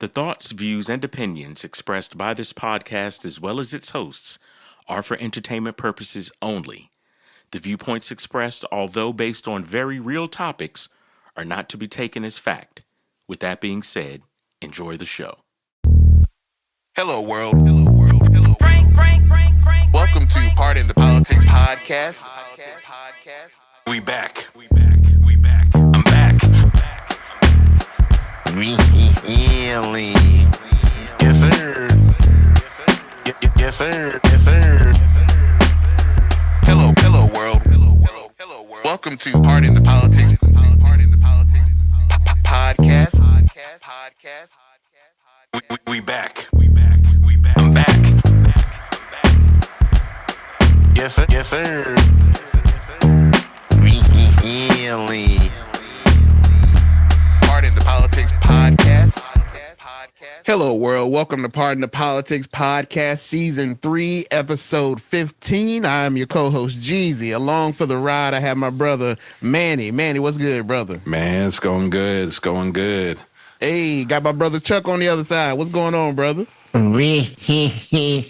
The thoughts, views, and opinions expressed by this podcast, as well as its hosts, are for entertainment purposes only. The viewpoints expressed, although based on very real topics, are not to be taken as fact. With that being said, enjoy the show. Hello, world. Hello, world. Hello, world. Welcome to Pardon the Politics podcast. We back. I'm back. Really? Yes, sir. Yes, sir. Yes, sir. Hello, world. Hello, world. Welcome to Pardon the Politics podcast. We back. I'm back. Yes, sir. Yes, sir. Really? Pardon the Politics podcast. Hello, world. Welcome to Pardon the Politics podcast, season 3, episode 15. I am your co-host Jeezy. Along for the ride, I have my brother Manny. Manny, what's good, brother? Man, it's going good. Hey, got my brother Chuck on the other side. What's going on, brother? Really? Hey.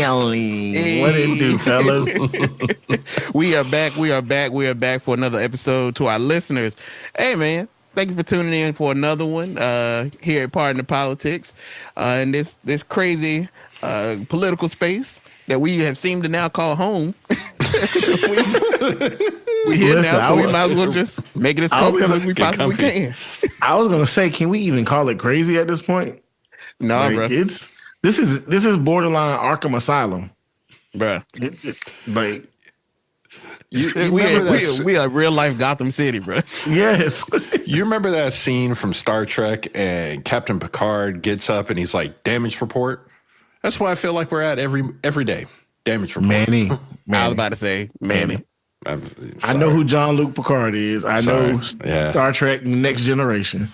What it do, fellas? We are back for another episode. To our listeners, hey, man, thank you for tuning in for another one here at Pardon the Politics in this crazy political space that we have seemed to now call home. We here now, so we might as well just make it as comfortable as we possibly can. I was gonna say, can we even call it crazy at this point? No, bro. This is borderline Arkham Asylum, bro. We are real life Gotham City, bro. Yes. You remember that scene from Star Trek and Captain Picard gets up and he's like, damage report? That's why I feel like we're at every day. Damage report. Manny. I was about to say, Manny. I know who Jean-Luc Picard is. I know Star Trek Next Generation.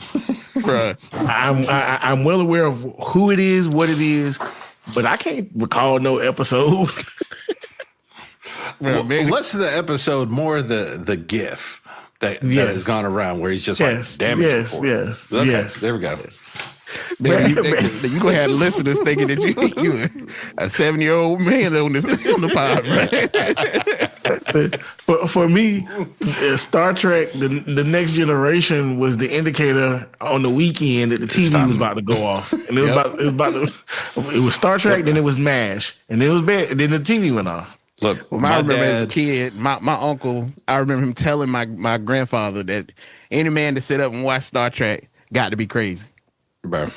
Bruh. I'm well aware of who it is, what it is, but I can't recall no episode. Less of the episode, more the GIF that has gone around where he's just like damage report. Yes. Okay, yes. there we go. Man, you gonna have listeners thinking that you a 7-year-old man on the pod, right? But for me, Star Trek, the Next Generation was the indicator on the weekend that the TV was about to go off, and it was Star Trek, then it was MASH, and then it was bad, then the TV went off. Look, I remember as a kid, my uncle, I remember him telling my grandfather that any man to sit up and watch Star Trek got to be crazy. Bro.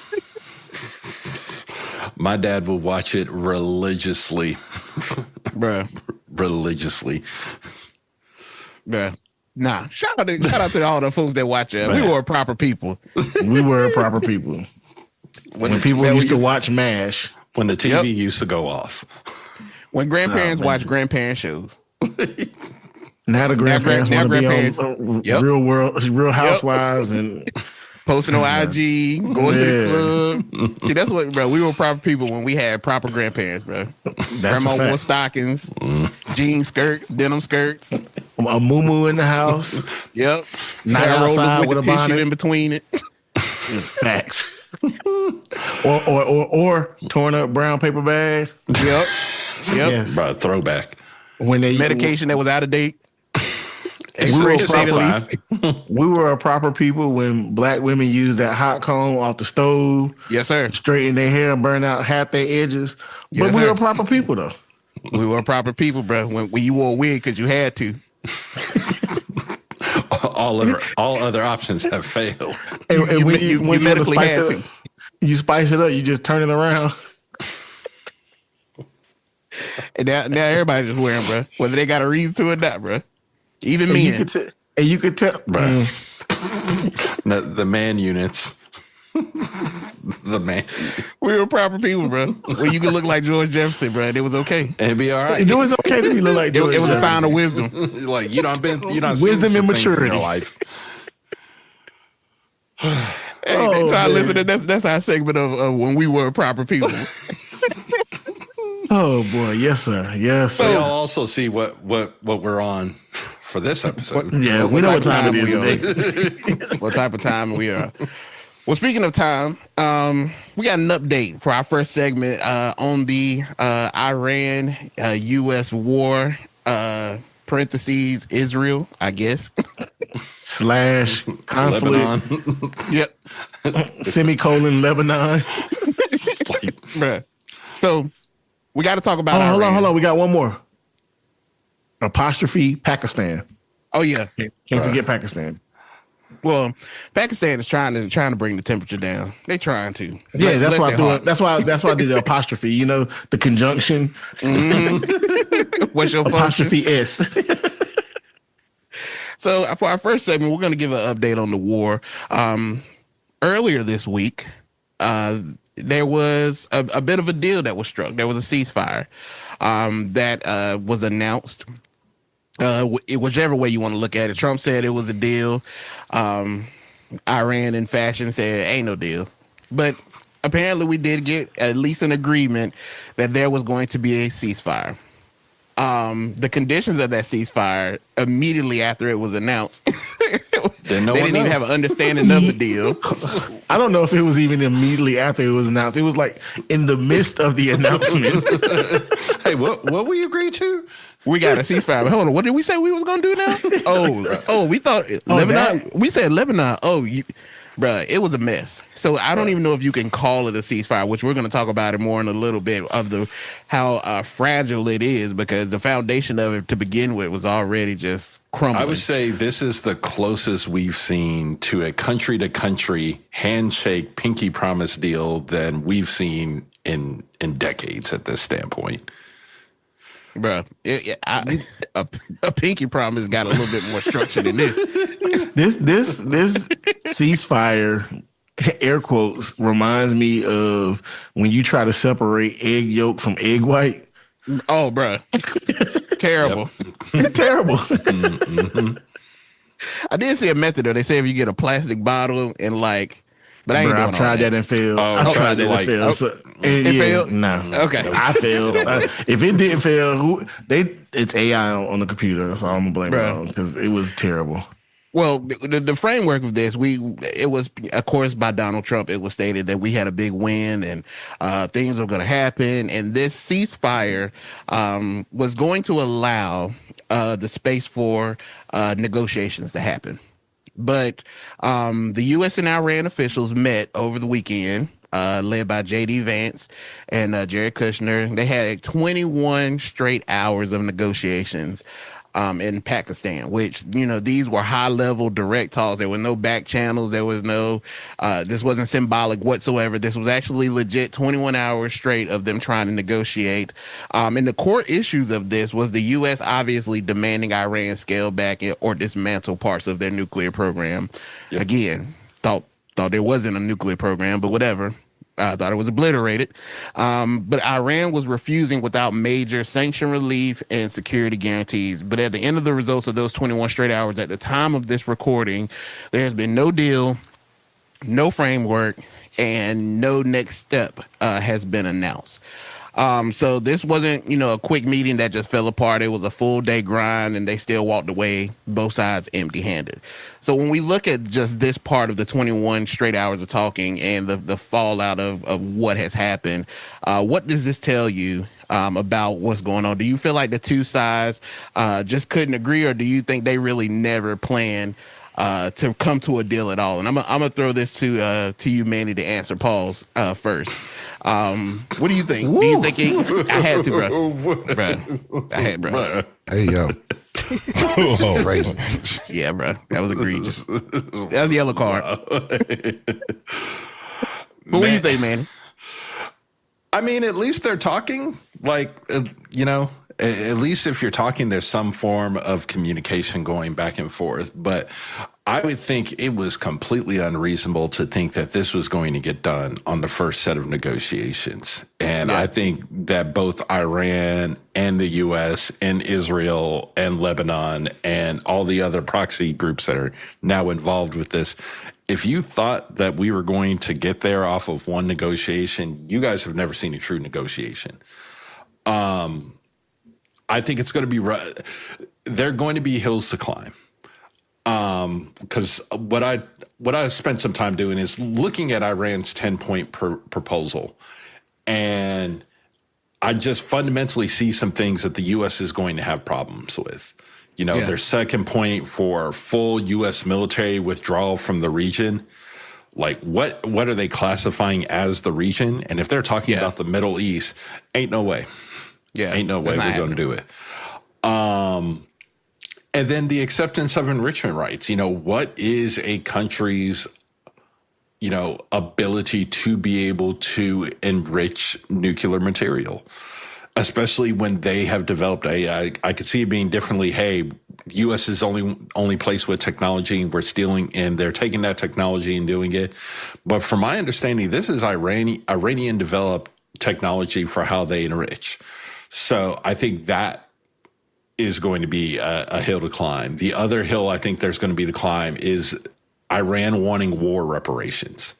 My dad would watch it religiously. Bro. Religiously. Bro. Nah. Shout out to all the folks that watch it. We were proper people. We were proper people. When people used to watch MASH. When the TV used to go off. When grandparents watch grandparent shows. Now the grandparents want to be on Real Housewives and posting on IG, going to the club. See, that's what, bro. We were proper people when we had proper grandparents, bro. Grandma wore stockings, jean skirts, denim skirts, a moo in the house. Yep. Not outside with a tissue bonnet in between it. Facts. or torn up brown paper bag. Yep. Yes. Bro, throwback. When they medication that was out of date. We were a proper people when black women used that hot comb off the stove. Yes, sir. Straighten their hair, burn out half their edges. But we were proper people, though. We were proper people, bro. When you wore a wig because you had to. All other options have failed. And when you medically had to. You spice it up. You just turn it around. And now everybody's just wearing, bro. Whether they got a reason to or not, bro. Even me. You could tell, bro. The man units. The man. We were proper people, bro. When you could look like George Jefferson, bro. It was okay. It'd be all right. It was okay to look like George. It was a sign of wisdom. Like you don't wisdom and maturity in your life. Hey, time listening. That's our segment of when we were proper people. Oh boy, yes sir, yes sir. So y'all also see what we're on for this episode. We know what time it is today. What type of time we are. Well, speaking of time, we got an update for our first segment on the Iran-U.S. war, parentheses, Israel, I guess. / conflict. Lebanon. Yep. Semicolon Lebanon. Bruh. So we got to talk about hold Iran. on. We got one more. Apostrophe Pakistan. Oh, yeah. Can't forget Pakistan. Well, Pakistan is trying to bring the temperature down. They trying to. Yeah, that's why I do it. That's why I did the apostrophe. You know, the conjunction. Mm-hmm. What's your apostrophe function? S? So for our first segment, we're going to give an update on the war. Earlier this week, there was a bit of a deal that was struck. There was a ceasefire that was announced. Whichever way you want to look at it. Trump said it was a deal. Iran in fashion said ain't no deal. But apparently we did get at least an agreement that there was going to be a ceasefire. The conditions of that ceasefire immediately after it was announced, they didn't even have an understanding of the deal. I don't know if it was even immediately after it was announced. It was like in the midst of the announcement. Hey, what we agreed to? We got a ceasefire. But hold on, what did we say we was gonna do now? We thought Lebanon. We said Lebanon. Bruh, it was a mess. So I don't even know if you can call it a ceasefire, which we're going to talk about it more in a little bit of how fragile it is, because the foundation of it to begin with was already just crumbling. I would say this is the closest we've seen to a country-to-country handshake pinky promise deal than we've seen in decades at this standpoint. Bruh, a pinky promise got a little bit more structure than this. This ceasefire, air quotes, reminds me of when you try to separate egg yolk from egg white. Oh, bruh. Terrible. Terrible. Mm-hmm. I did see a method, though. They say if you get a plastic bottle and but I ain't doing I've tried that and failed. I've tried that and failed. It failed? No. Okay. I failed. If it didn't fail, it's AI on the computer. That's all I'm going to blame it on, because it was terrible. Well, the framework of this, it was, of course, by Donald Trump. It was stated that we had a big win and things were going to happen. And this ceasefire was going to allow the space for negotiations to happen. But the U.S. and Iran officials met over the weekend, led by J.D. Vance and Jared Kushner. They had 21 straight hours of negotiations in Pakistan, which, these were high-level direct talks. There were no back channels. There was no, this wasn't symbolic whatsoever. This was actually legit 21 hours straight of them trying to negotiate. And the core issues of this was the U.S. obviously demanding Iran scale back or dismantle parts of their nuclear program. Yep. Again, thought there wasn't a nuclear program, but whatever. I thought it was obliterated. But Iran was refusing without major sanction relief and security guarantees. But at the end of the results of those 21 straight hours, at the time of this recording, there has been no deal, no framework, and no next step has been announced. So this wasn't, a quick meeting that just fell apart. It was a full day grind, and they still walked away, both sides empty-handed. So when we look at just this part of the 21 straight hours of talking and the fallout of what has happened, what does this tell you about what's going on? Do you feel like the two sides just couldn't agree, or do you think they really never planned to come to a deal at all? And I'm gonna throw this to you, Manny, to answer Paul's first. What do you think? Woo. Do you think I had to, bro? I had, bro. Hey, yo. Crazy. Yeah, bro. That was egregious. That was a yellow card. But what do you think, Manny? I mean, at least they're talking. At least if you're talking, there's some form of communication going back and forth. But I would think it was completely unreasonable to think that this was going to get done on the first set of negotiations. And I think that both Iran and the U.S. and Israel and Lebanon and all the other proxy groups that are now involved with this, if you thought that we were going to get there off of one negotiation, you guys have never seen a true negotiation. I think it's going to be, they're going to be hills to climb. Because what I spent some time doing is looking at Iran's 10-point proposal, and I just fundamentally see some things that the U.S. is going to have problems with. Their second point for full U.S. military withdrawal from the region. Like, what are they classifying as the region? And if they're talking about the Middle East, ain't no way. Yeah, ain't no way we're going to do it. And then the acceptance of enrichment rights. What is a country's, ability to be able to enrich nuclear material, especially when they have developed I could see it being differently. Hey, the U.S. is only place with technology, and we're stealing, and they're taking that technology and doing it. But from my understanding, this is Iranian developed technology for how they enrich. So I think that is going to be a hill to climb. The other hill I think there's going to be to climb is Iran wanting war reparations.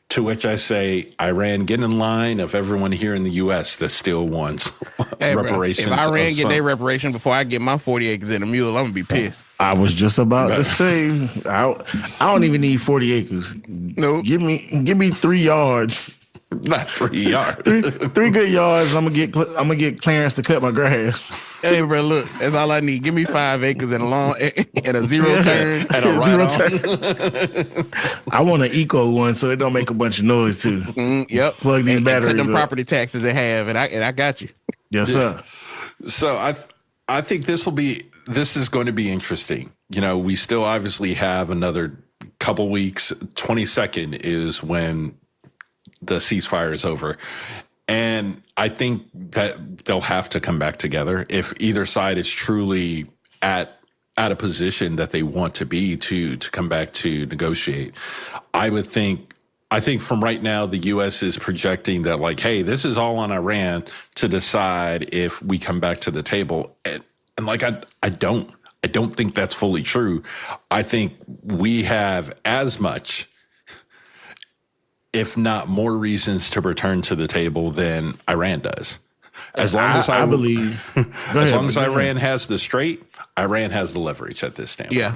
To which I say, Iran, get in line of everyone here in the U.S. that still wants reparations. Bro, if Iran get their reparation before I get my 40 acres and a mule, I'm going to be pissed. I was just about to say, I don't even need 40 acres. No. Give me 3 yards. Not 3 yards. three good yards. I'm gonna get Clarence to cut my grass. Hey, bro, look, that's all I need. Give me 5 acres and a zero turn and a zero turn. I want an eco one so it don't make a bunch of noise too. Yep. Plug these batteries. Cut them up. Property taxes in half, and I got you. Yes, sir. So I think this is going to be interesting. We still obviously have another couple weeks. 22nd is when the ceasefire is over. And I think that they'll have to come back together if either side is truly at a position that they want to be to come back to negotiate. I think from right now, the U.S. is projecting that, like, hey, this is all on Iran to decide if we come back to the table. And like, I don't think that's fully true. I think we have as much, if not more, reasons to return to the table than Iran does. As long as I believe, as long as Iran has the Strait, Iran has the leverage at this standpoint. Yeah.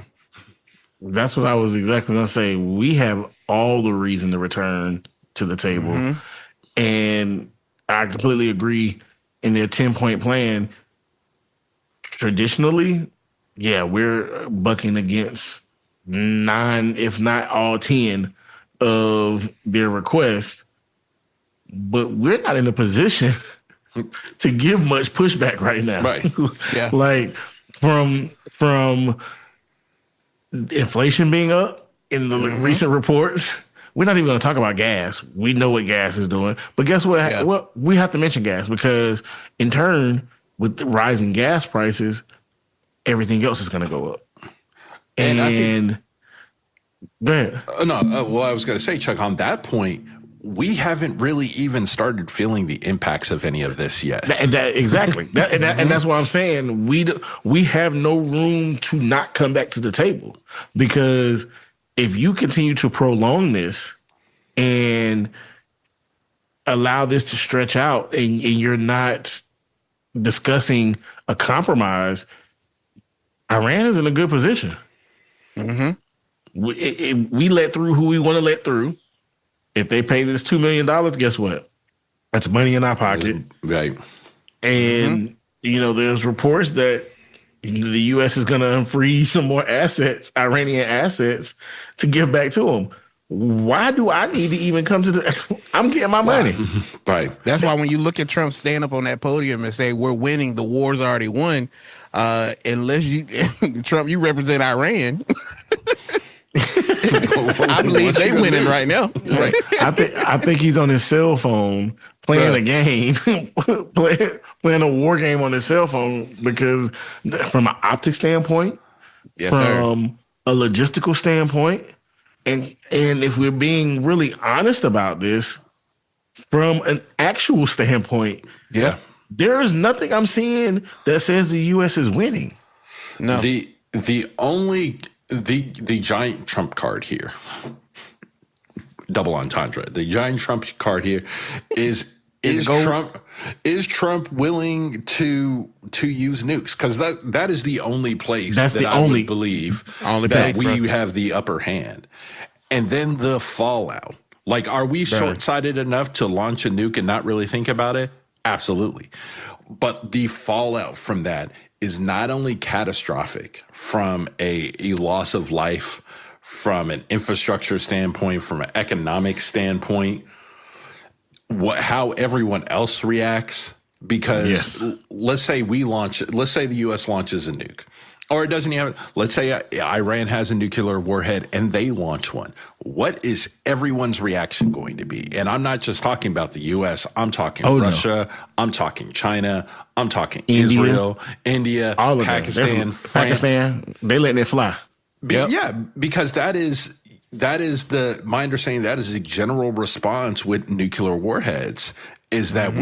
That's what I was exactly going to say. We have all the reason to return to the table. Mm-hmm. And I completely agree in their 10-point plan. Traditionally, we're bucking against 9, if not all 10 of their request, but we're not in a position to give much pushback right now. Right. Yeah. Like from inflation being up in the recent reports, we're not even going to talk about gas. We know what gas is doing, but guess what? Yeah. Well, we have to mention gas because in turn, with the rising gas prices, everything else is going to go up. And go ahead. Well, I was going to say, Chuck, on that point, we haven't really even started feeling the impacts of any of this yet. Exactly. And that's why I'm saying we have no room to not come back to the table, because if you continue to prolong this and allow this to stretch out and you're not discussing a compromise, Iran is in a good position. Mm-hmm. We let through who we want to let through. If they pay this $2 million, guess what? That's money in our pocket. Right. And, there's reports that the U.S. is going to unfreeze some more assets, Iranian assets, to give back to them. Why do I need to even come to I'm getting my money. Right. That's why when you look at Trump stand up on that podium and say, we're winning, the war's already won, unless Trump, you represent Iran. I believe they winning right now. Right. I think he's on his cell phone playing a game, playing a war game on his cell phone, because from an optics standpoint, from a logistical standpoint, and if we're being really honest about this, from an actual standpoint, there is nothing I'm seeing that says the U.S. is winning. No. The giant trump card here, double entendre, the giant trump card here is Is Trump willing to use nukes? Because that is the only place I would believe that we have the upper hand. And then the fallout. Like, are we short-sighted enough to launch a nuke and not really think about it? Absolutely. But the fallout from that is not only catastrophic from a loss of life, from an infrastructure standpoint, from an economic standpoint, how everyone else reacts. Because let's say the U.S. launches a nuke. Or it doesn't even, let's say Iran has a nuclear warhead and they launch one. What is everyone's reaction going to be? And I'm not just talking about the U.S. I'm talking Russia. No. I'm talking China. I'm talking Israel, India, all of Pakistan, Pakistan. They letting it fly. Yeah, because that is my understanding. That is the general response with nuclear warheads is that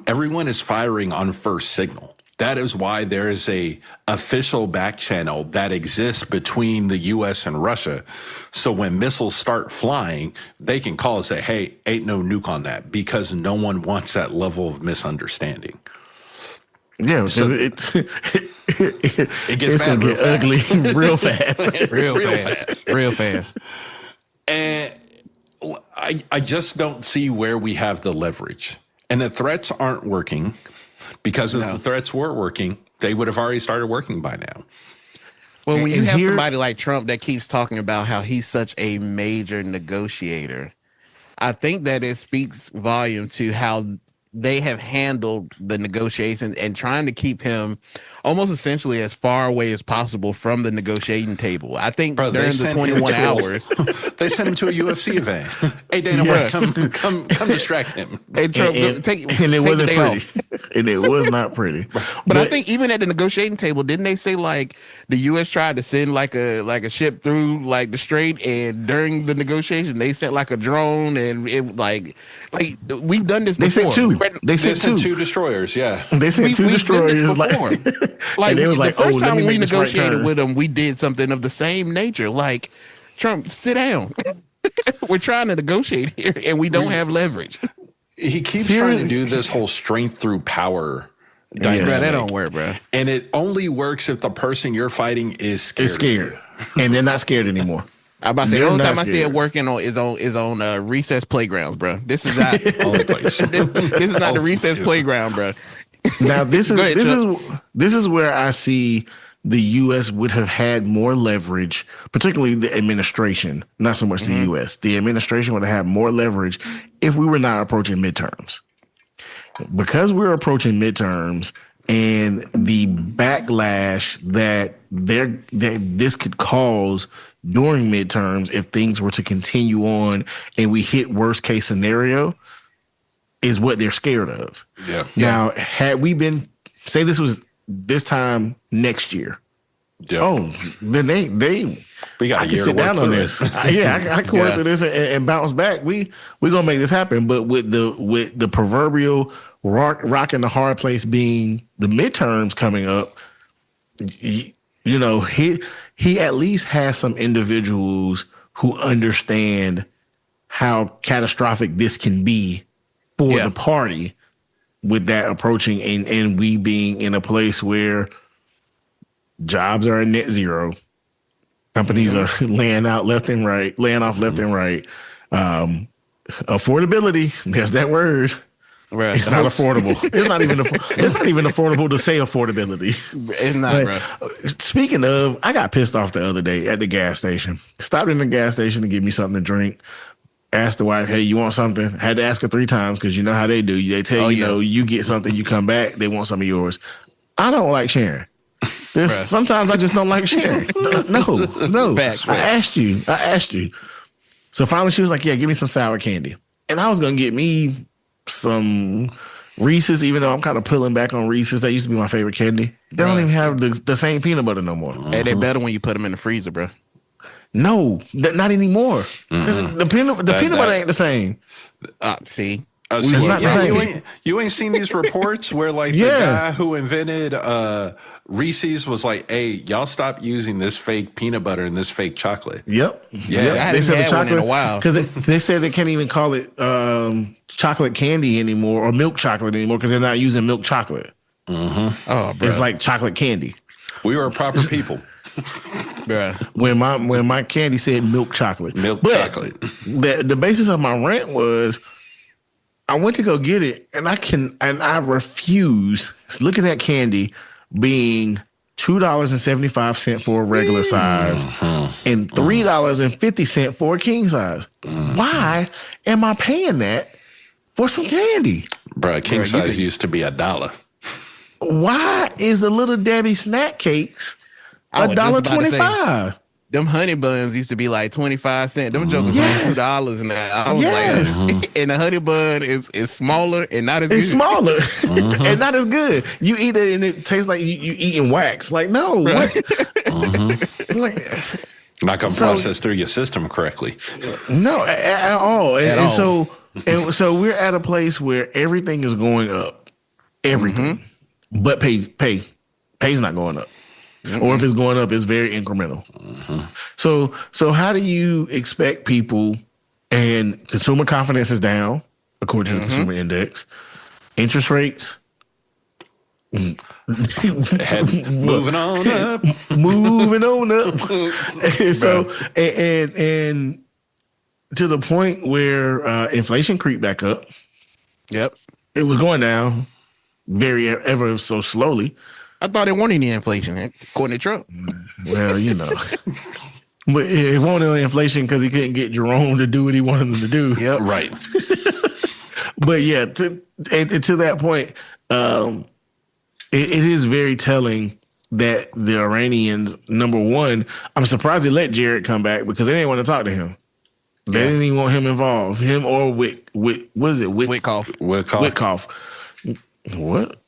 everyone is firing on first signal. That is why there is a official back channel that exists between the U.S. and Russia. So when missiles start flying, they can call and say, hey, ain't no nuke on that, because no one wants that level of misunderstanding. Yeah, so it gets bad real ugly real fast. real fast. And I just don't see where we have the leverage. And the threats aren't working. Because if the threats were working, they would have already started working by now. Well, when you have somebody like Trump that keeps talking about how he's such a major negotiator, I think that it speaks volume to how they have handled the negotiations and trying to keep him almost essentially as far away as possible from the negotiating table. I think during the 21 hours, they sent him to a UFC event. Hey, Dana White, come distract him. Hey, Trump, and it wasn't pretty. And it was not pretty. But I think even at the negotiating table, didn't they say like the U.S. tried to send like a ship through like the strait, and during the negotiation they sent like a drone, and it like we've done this before. They sent two destroyers. Yeah, they sent two destroyers. Like it was the first time we negotiated with them, we did something of the same nature. Like, Trump, sit down. We're trying to negotiate here, and we don't have leverage. He keeps trying to do this whole strength through power dynamic. Bro, that don't work, bro. And it only works if the person you're fighting is scared. And they're not scared anymore. I'm about to say, the only time I see it working is on recess playgrounds, bro. This is not only place. This is not the recess playground, bro. Now this is where I see the U.S. would have had more leverage, particularly the administration, not so much the U.S. The administration would have had more leverage if we were not approaching midterms. Because we're approaching midterms and the backlash that this could cause during midterms if things were to continue on and we hit worst case scenario is what they're scared of. Yeah. Now, had we been, say this was this time next year. Yep. Oh, then we got a year to sit down on this. I can work through this and bounce back. We gonna make this happen. But with the proverbial rock in the hard place being the midterms coming up, you know, he at least has some individuals who understand how catastrophic this can be for the party with that approaching and we being in a place where jobs are at net zero. Companies are laying off left and right. Affordability, there's that word. Right. It's not affordable. It's not even affordable to say affordability. It's not, bro. Speaking of, I got pissed off the other day at the gas station. Stopped in the gas station to give me something to drink. Asked the wife, hey, you want something? Had to ask her 3 times because you know how they do. They tell you get something, you come back, they want some of yours. I don't like sharing. Sometimes I just don't like sharing. No. Facts. I asked you. So finally she was like, yeah, give me some sour candy. And I was going to get me some Reese's, even though I'm kind of pulling back on Reese's. That used to be my favorite candy. They don't even have the same peanut butter no more. Hey, they're better when you put them in the freezer, bro. No, not anymore. The peanut butter ain't the same. See, It's not the same. You ain't seen these reports where like the guy who invented Reese's was like, "Hey, y'all stop using this fake peanut butter and this fake chocolate." Yep. I They said had the one in chocolate a while because they said they can't even call it chocolate candy anymore or milk chocolate anymore because they're not using milk chocolate. Mm-hmm. Oh, bro. It's like chocolate candy. We were proper people. Bruh. When my candy said milk chocolate. Chocolate. The basis of my rant was I went to go get it and I refuse. Look at that candy being $2.75 for a regular size and $3.50 for a king size. Why am I paying that for some candy? Bro, king size used to be $1. Why is the Little Debbie snack cakes $1.25? Them honey buns used to be like 25 cents. Them jokers like $2 now. I was like, and the honey bun is smaller and not as good. It's smaller and not as good. You eat it and it tastes like you eating wax. Like, no. What? Not gonna process through your system correctly. No, at all. And so we're at a place where everything is going up. Everything. But pay's not going up. Or if it's going up, it's very incremental. So how do you expect people, and consumer confidence is down, according to the consumer index, interest rates, moving on up. And so, and to the point where inflation creeped back up. Yep. It was going down ever so slowly. I thought it wasn't any inflation, according to Trump. Well, you know. But it won't inflation because he couldn't get Jerome to do what he wanted him to do. Yep. Right. But yeah, to that point, it is very telling that the Iranians, number one, I'm surprised they let Jared come back because they didn't want to talk to him. They didn't even want him involved. Him or what is it? Witkoff. What?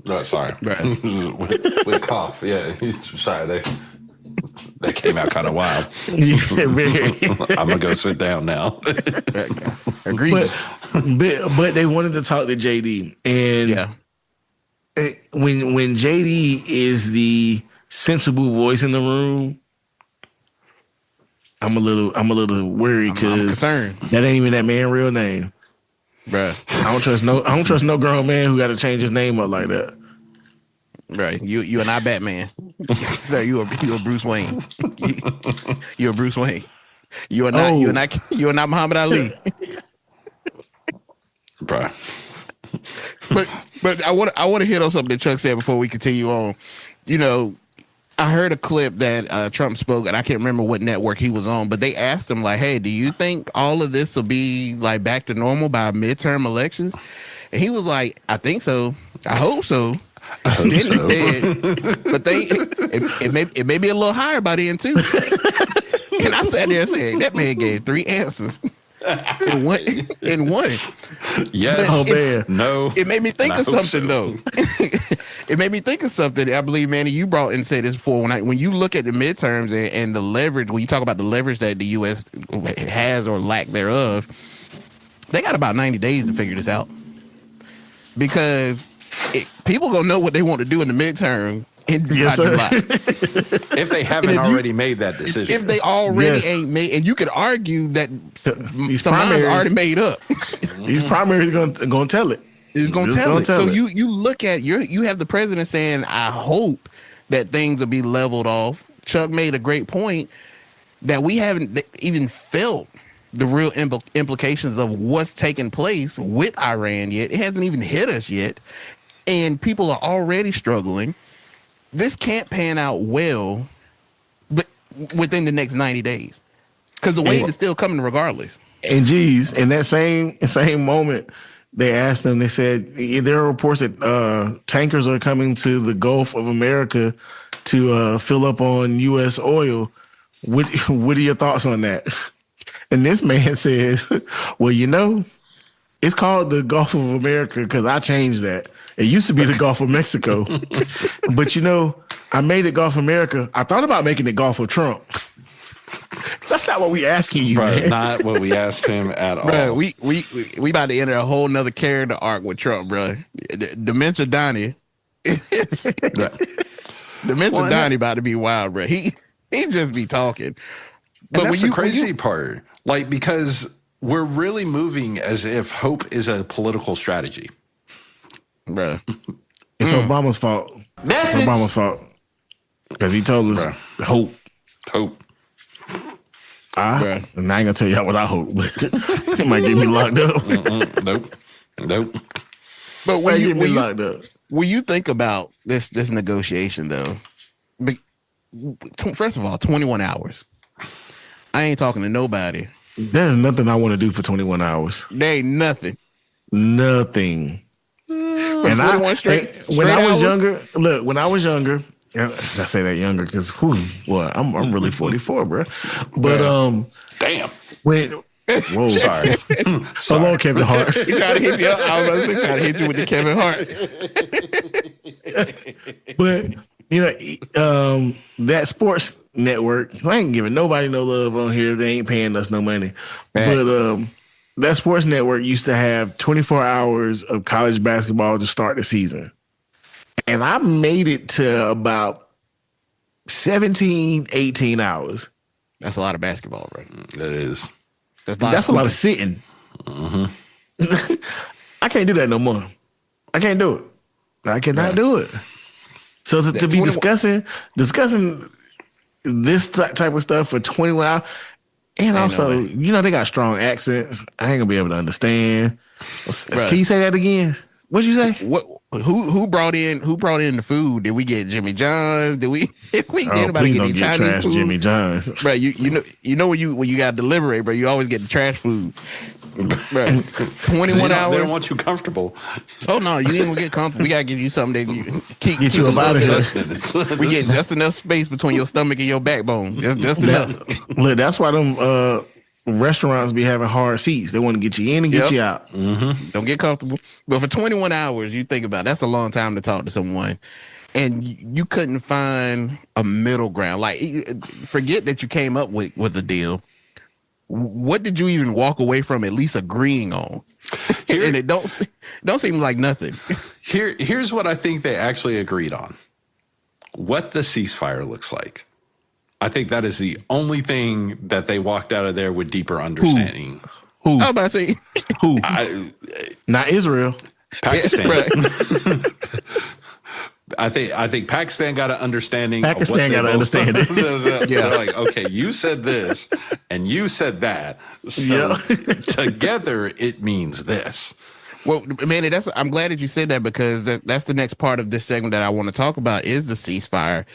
No, sorry. Right. with cough. Yeah. Sorry. That came out kind of wild. I'm going to go sit down now. Agreed. But they wanted to talk to JD. And when JD is the sensible voice in the room, I'm a little worried because that ain't even that man's real name. Bruh. I don't trust no grown man who got to change his name up like that. Right. You are not Batman. Sir, you are Bruce Wayne. You are Bruce Wayne. You are not Muhammad Ali. Bruh. But I want to hit on something that Chuck said before we continue on. You know, I heard a clip that Trump spoke, and I can't remember what network he was on, but they asked him, like, hey, do you think all of this will be, like, back to normal by midterm elections? And he was like, I think so. I hope so. Then he said, but it may be a little higher by then, too. And I sat there and said, that man gave 3 answers in one. Yes. No. It made me think of something, though. It made me think of something. I believe, Manny, you brought and said this before. When you look at the midterms and the leverage, when you talk about the leverage that the U.S. has or lack thereof, they got about 90 days to figure this out. Because people gonna know what they want to do in the midterm in July. If they haven't already made that decision. If they already ain't made, and you could argue that these some primaries are already made up. These primaries gonna tell it. It's gonna tell it. So you look at you have the president saying, I hope that things will be leveled off. Chuck made a great point that we haven't even felt the real implications of what's taking place with Iran yet. It hasn't even hit us yet. And people are already struggling. This can't pan out well, but within the next 90 days. Because the wave is still coming regardless. And geez, in that same moment, they asked them, they said, there are reports that tankers are coming to the Gulf of America to fill up on U.S. oil. What are your thoughts on that? And this man says, well, you know, it's called the Gulf of America because I changed that. It used to be the Gulf of Mexico. But, you know, I made it Gulf of America. I thought about making it Gulf of Trump. That's not what we asking you, Bro, man. not what we asked him at all. Bro, we about to enter a whole nother character arc with Trump, bro. Dementia Donnie. Dementia Donnie about to be wild, bro. He just be talking. But that's the crazy part. Like, because we're really moving as if hope is a political strategy. Bro. It's Obama's fault. It's Obama's fault. Because he told us hope. Hope. And I ain't gonna tell y'all what I hope, but it might get me locked up. Nope. But when you think about this negotiation, though, first of all, 21 hours. I ain't talking to nobody. There's nothing I want to do for 21 hours. There ain't nothing. Nothing. And when I was younger, I say that younger because I'm really 44, bro. But damn. Whoa, sorry. Hold on, Kevin Hart. He tried to hit you. I was trying to hit you with the Kevin Hart. But that sports network, I ain't giving nobody no love on here. They ain't paying us no money. But that sports network used to have 24 hours of college basketball to start the season. And I made it to about 17, 18 hours. That's a lot of basketball, right? That is. That's a lot of sitting. Mm-hmm. I can't do that no more. I can't do it. I cannot do it. So to be discussing this type of stuff for 21 hours, and also, they got strong accents. I ain't gonna be able to understand. Can you say that again? What'd you say? Who brought in the food? Did we get Jimmy John's? Did we get anybody get any Chinese trash food? Jimmy John's, bro. You know when you got to deliberate, bro. You always get the trash food, bro. 21 hours. They don't want you comfortable. Oh no, you ain't gonna get comfortable. We gotta give you something that keep you up out of here. We get just enough space between your stomach and your backbone. Just enough. Look, that's why them restaurants be having hard seats. They want to get you in and get you out. Mm-hmm. Don't get comfortable. But for 21 hours, you think about it, that's a long time to talk to someone. And you couldn't find a middle ground. Like, forget that you came up with a deal. What did you even walk away from at least agreeing on? And it don't seem like nothing. Here's what I think they actually agreed on. What the ceasefire looks like. I think that is the only thing that they walked out of there with deeper understanding. Who? I was about to say, who? Not Israel. Pakistan. I think Pakistan got an understanding. Pakistan got an understanding. They're like, okay, you said this and you said that. So together it means this. Well, Manny, I'm glad that you said that because that's the next part of this segment that I want to talk about is the ceasefire.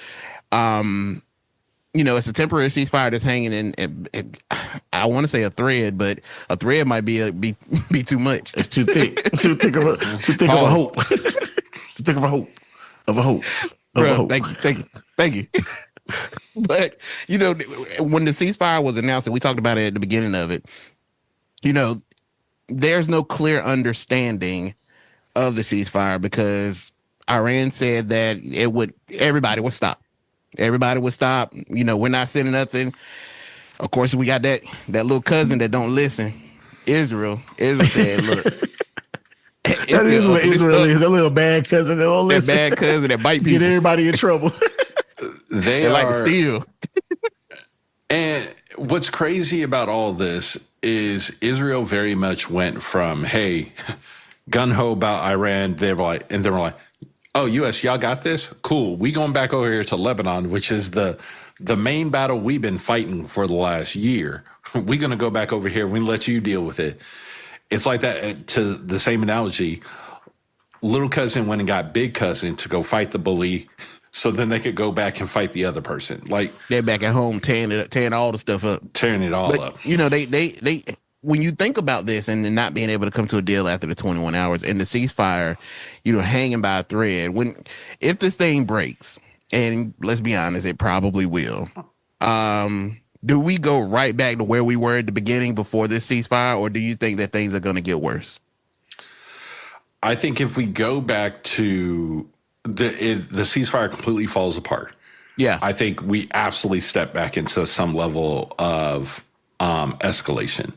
It's a temporary ceasefire that's hanging in I want to say a thread, but a thread might be too much. It's too thick. Too thick of a hope. Too thick of a hope. Bro, thank you. But when the ceasefire was announced, and we talked about it at the beginning of it, there's no clear understanding of the ceasefire because Iran said that everybody would stop. Everybody would stop. We're not sending nothing. Of course, we got that little cousin that don't listen. Israel said, look. That is what Israel is. That little bad cousin that don't listen. That bad cousin that bite people. Get everybody in trouble. They like to steal. And what's crazy about all this is Israel very much went from, hey, gung-ho about Iran. They were like, oh, U.S., y'all got this? Cool. We going back over here to Lebanon, which is the main battle we've been fighting for the last year. We're going to go back over here. We let you deal with it. It's like that, to the same analogy. Little cousin went and got big cousin to go fight the bully so then they could go back and fight the other person. Like, they're back at home tearing all the stuff up. Tearing it all up. They when you think about this and then not being able to come to a deal after the 21 hours and the ceasefire, hanging by a thread, if this thing breaks, and let's be honest, it probably will, do we go right back to where we were at the beginning before this ceasefire, or do you think that things are going to get worse? I think if we go back to the ceasefire completely falls apart. Yeah. I think we absolutely step back into some level of escalation.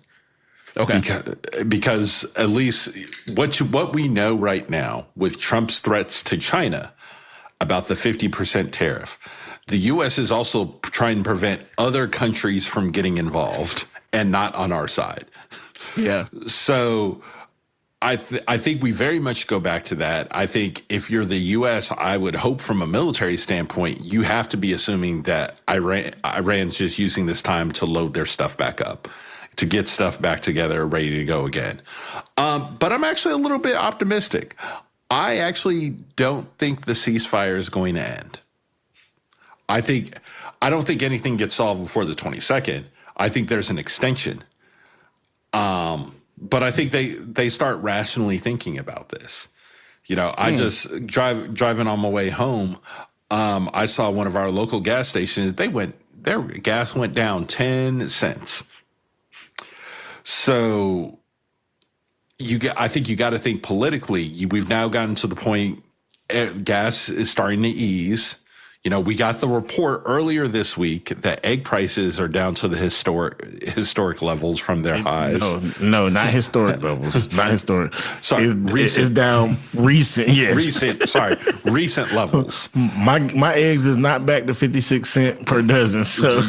Okay. Because at least what we know right now with Trump's threats to China about the 50% tariff, the U.S. is also trying to prevent other countries from getting involved and not on our side. Yeah. So I think we very much go back to that. I think if you're the U.S., I would hope from a military standpoint, you have to be assuming that Iran's just using this time to load their stuff back up, to get stuff back together, ready to go again. But I'm actually a little bit optimistic. I actually don't think the ceasefire is going to end. I don't think anything gets solved before the 22nd. I think there's an extension. But I think they start rationally thinking about this. You know, I just driving on my way home. I saw one of our local gas stations. Their gas went down 10 cents. So I think you got to think politically. We've now gotten to the point gas is starting to ease. You know, we got the report earlier this week that egg prices are down to the historic levels from their highs. No, not historic levels. Not historic. Sorry, it's down recent. Yes, recent levels. My eggs is not back to 56 cents per dozen. So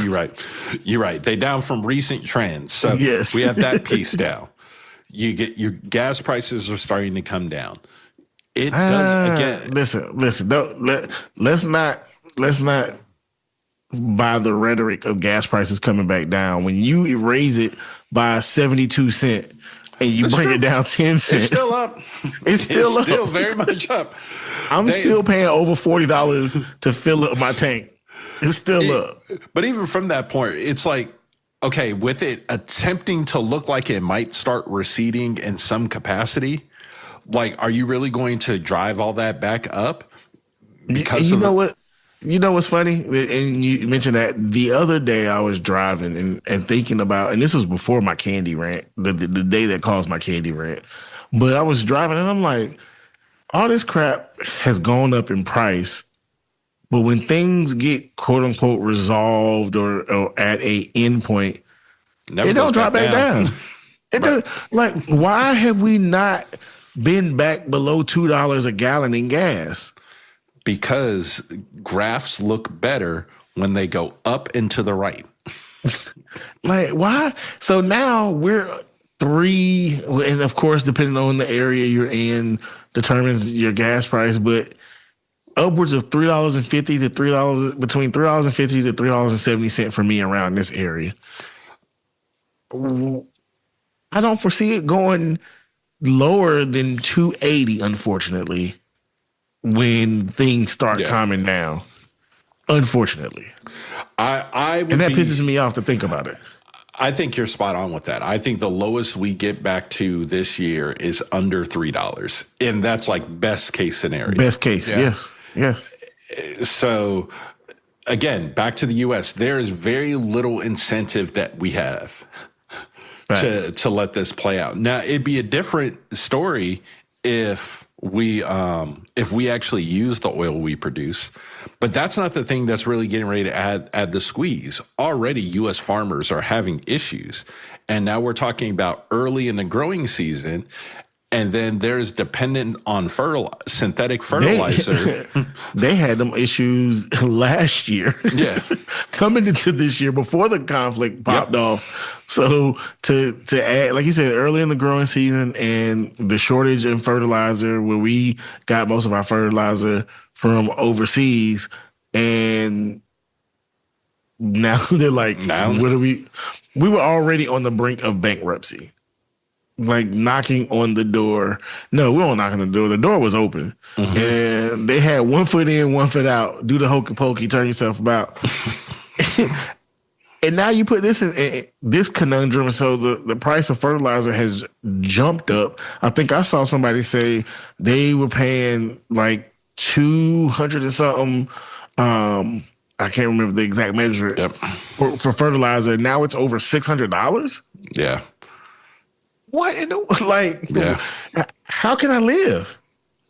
You're right. They down from recent trends. So yes, we have that piece down. You get your gas prices are starting to come down. It does again. Listen. Let's not buy the rhetoric of gas prices coming back down. When you raise it by 72 cents and you bring it down 10 cents, it's still up. It's still very much up. I'm still paying over $40 to fill up my tank. It's still up. But even from that point, it's like, okay, with it attempting to look like it might start receding in some capacity, like, are you really going to drive all that back up? Because You know what's funny? And you mentioned that the other day I was driving and thinking about, and this was before my candy rant, the day that caused my candy rant. But I was driving and I'm like, all this crap has gone up in price. But when things get quote unquote resolved or at a end point, it don't drop back down. It does. Like, why have we not been back below $2 a gallon in gas? Because graphs look better when they go up and to the right. Like, why? So now we're 3, and of course, depending on the area you're in, determines your gas price, but upwards of $3.50 to $3, between $3.50 to $3.70 for me around this area. I don't foresee it going lower than $2.80, unfortunately, when things start calming down. Unfortunately. And that pisses me off to think about it. I think you're spot on with that. I think the lowest we get back to this year is under $3. And that's like best case scenario. Best case, yes. So again, back to the U.S., there is very little incentive that we have to let this play out. Now, it'd be a different story if we actually use the oil we produce, but that's not the thing that's really getting ready to add the squeeze. Already, U.S. farmers are having issues, and now we're talking about early in the growing season, and then there's dependent on synthetic fertilizer. They had them issues last year. Yeah, coming into this year before the conflict popped off. So to add, like you said, early in the growing season and the shortage in fertilizer, where we got most of our fertilizer from overseas, and now they're like, what are we? We were already on the brink of bankruptcy. Like knocking on the door. No, we weren't knocking on the door. The door was open. Mm-hmm. And they had 1 foot in, 1 foot out. Do the hokey pokey, turn yourself about. And now you put this in this conundrum. So the price of fertilizer has jumped up. I think I saw somebody say they were paying like 200 and something. I can't remember the exact measure for fertilizer. Now it's over $600. Yeah. What in the how can I live?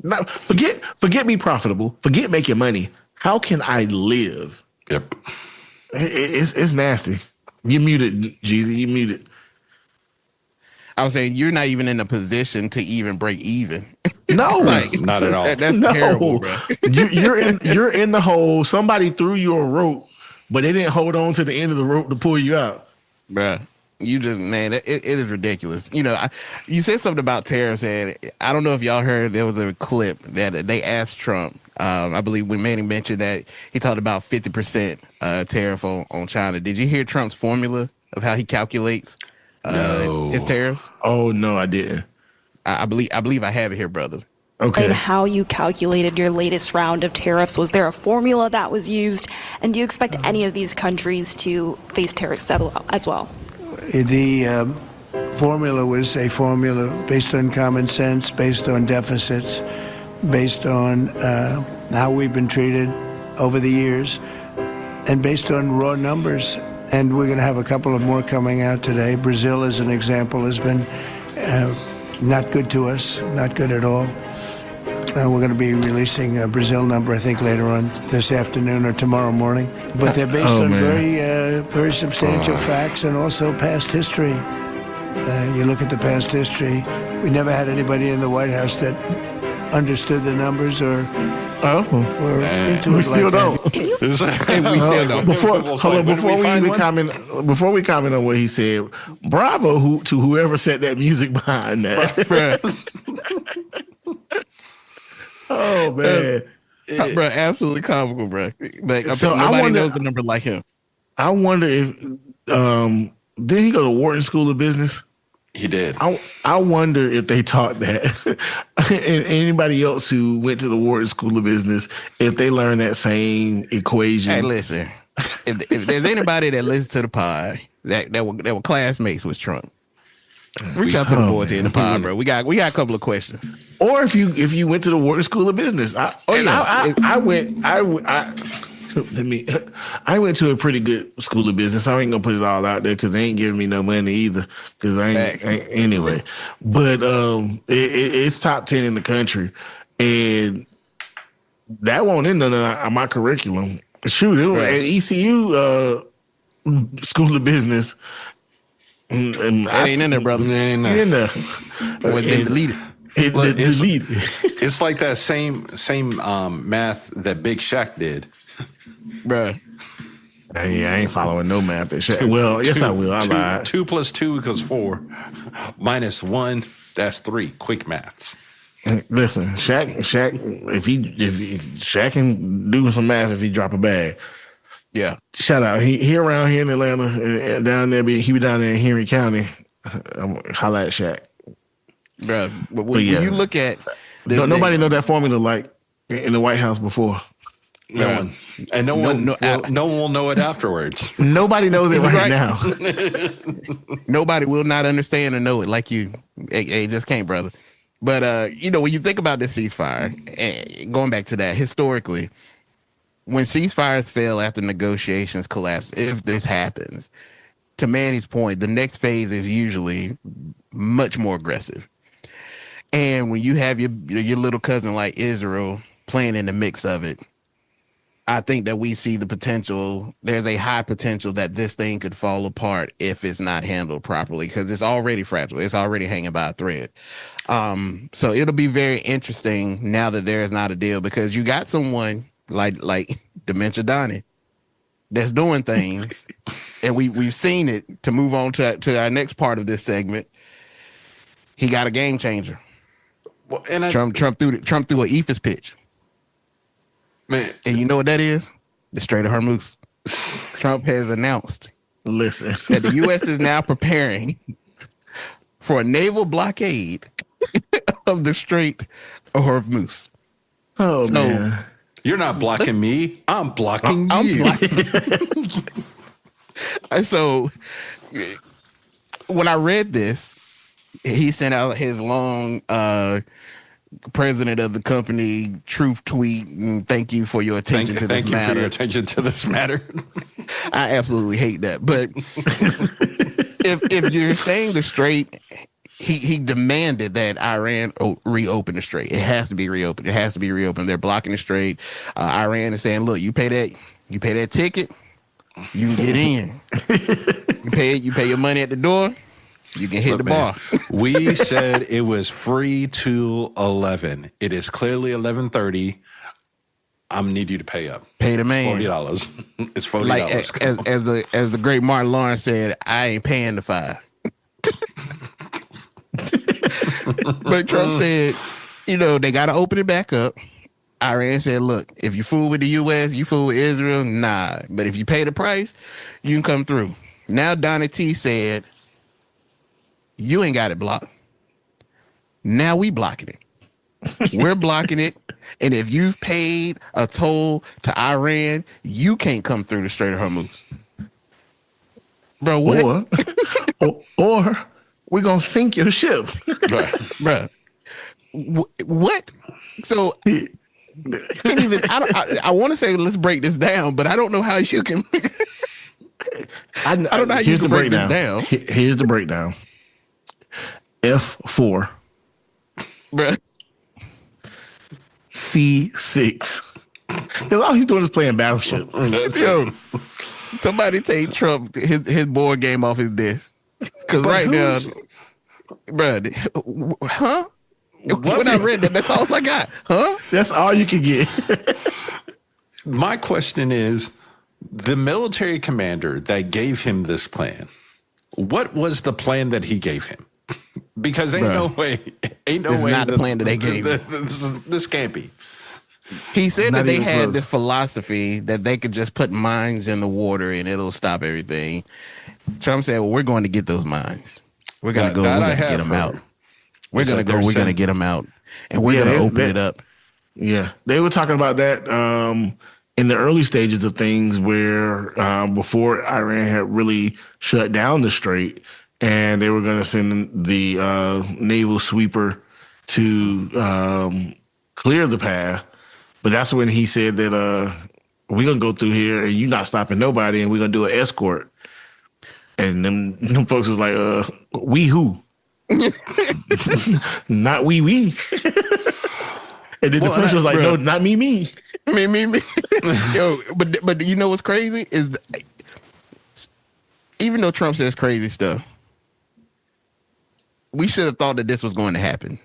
Now, forget be profitable. Forget making money. How can I live? Yep. It's nasty. You muted, Jeezy. You muted. I was saying you're not even in a position to even break even. No, Not at all. That's terrible, bro. You're in the hole. Somebody threw you a rope, but they didn't hold on to the end of the rope to pull you out, Bruh. You just, man, it is ridiculous. You know, you said something about tariffs, and I don't know if y'all heard, there was a clip that they asked Trump. I believe when Manny mentioned that he talked about 50% tariff on China. Did you hear Trump's formula of how he calculates his tariffs? Oh no, I didn't. I believe I have it here, brother. Okay. And how you calculated your latest round of tariffs? Was there a formula that was used? And do you expect any of these countries to face tariffs as well? The formula was a formula based on common sense, based on deficits, based on how we've been treated over the years, and based on raw numbers. And we're going to have a couple of more coming out today. Brazil, as an example, has been not good to us, not good at all. We're going to be releasing a Brazil number, I think, later on this afternoon or tomorrow morning. But they're based on very substantial facts and also past history. You look at the past history, we never had anybody in the White House that understood the numbers or into We it still like don't. that. We still don't. Before we comment on what he said, bravo to whoever set that music behind that. Oh man, Bro, absolutely comical, bro. Like, So nobody knows the number like him. I wonder if did he go to Wharton School of Business? He did. I wonder if they taught that. And anybody else who went to the Wharton School of Business, if they learned that same equation. Hey, listen, if there's anybody that listens to the pod that were classmates with Trump, reach out to the boys here in the pod, bro. We got a couple of questions. Or if you went to the Wharton School of Business, I went to a pretty good school of business. I ain't gonna put it all out there because they ain't giving me no money either. Because I ain't anyway. But it's top 10 in the country, and that won't end on my curriculum. Shoot, it was at ECU School of Business. And That ain't in there, brother. In there. Was they deleted? It's like that same math that Big Shaq did. Bro. Hey, I ain't following no math. That shit. Well, yes, I will. I lied. 2 plus 2 equals 4. Minus 1, that's 3. Quick maths. Listen, Shaq, if Shaq can do some math if he drop a bag. Yeah. Shout out. He around here in Atlanta and down there. He be down there in Henry County. Holla at Shaq. Bro, but when you look at nobody know that formula like in the White House before. No one. And no one will know it afterwards. Nobody knows it right now. Nobody will not understand or know it like you. Hey, just can't, brother. But when you think about this ceasefire, and going back to that, historically, when ceasefires fail after negotiations collapse, if this happens, to Manny's point, the next phase is usually much more aggressive. And when you have your little cousin like Israel playing in the mix of it, I think that we see the potential. There's a high potential that this thing could fall apart if it's not handled properly, because it's already fragile. It's already hanging by a thread. So it'll be very interesting now that there is not a deal, because you got someone like Dementia Donnie that's doing things, and we've seen it. To move on to our next part of this segment, he got a game changer. Well, and Trump threw an Ephus pitch. Man. And you know what that is? The Strait of Hormuz. Trump has announced that the U.S. is now preparing for a naval blockade of the Strait of Hormuz. Oh, man. You're not blocking me. I'm blocking you. So when I read this, he sent out his long president of the company truth tweet, and thank you for your attention to this matter. Thank you for your attention to this matter. I absolutely hate that. But if you're saying the Strait, he demanded that Iran reopen the Strait. It has to be reopened. It has to be reopened. They're blocking the Strait. Iran is saying, look, you pay that You pay that ticket, you can get in. You pay your money at the door, you can hit the bar. We said it was free till 11. It is clearly 11:30. I'm need you to pay up. Pay the man $40. It's $40. Like as the great Martin Lawrence said, I ain't paying the $5. But Trump said, they got to open it back up. Iran said, look, if you fool with the U.S., you fool with Israel, nah. But if you pay the price, you can come through. Now Donnie T said, you ain't got it blocked. Now we blocking it. We're blocking it. And if you've paid a toll to Iran, you can't come through the Strait of Hormuz. Bro, what? Or we're going to sink your ship. Bro. What? So, I want to say let's break this down, but I don't know how you can. I don't know how you can break this down. Here's the breakdown. F4. Bro. C6. Because all he's doing is playing Battleship. Yo, somebody take Trump his board game off his desk. Because right now, bro, huh? When I read that, that's all I got. Huh? That's all you can get. My question is, the military commander that gave him this plan, what was the plan that he gave him? Because ain't no way. This is not the plan that they gave him. This can't be. He said that they had this philosophy that they could just put mines in the water and it'll stop everything. Trump said, well, we're going to get those mines. We're going to go. We're going to get them out. We're going to go. We're going to get them out. And we're going to open it up. Yeah. They were talking about that in the early stages of things where before Iran had really shut down the strait, and they were going to send the naval sweeper to clear the path. But that's when he said that we're going to go through here and you're not stopping nobody and we're going to do an escort. And them folks was like, we who? Not we. And then the French was like, no, not me. Me. Yo, but you know what's crazy is even though Trump says crazy stuff, we should have thought that this was going to happen.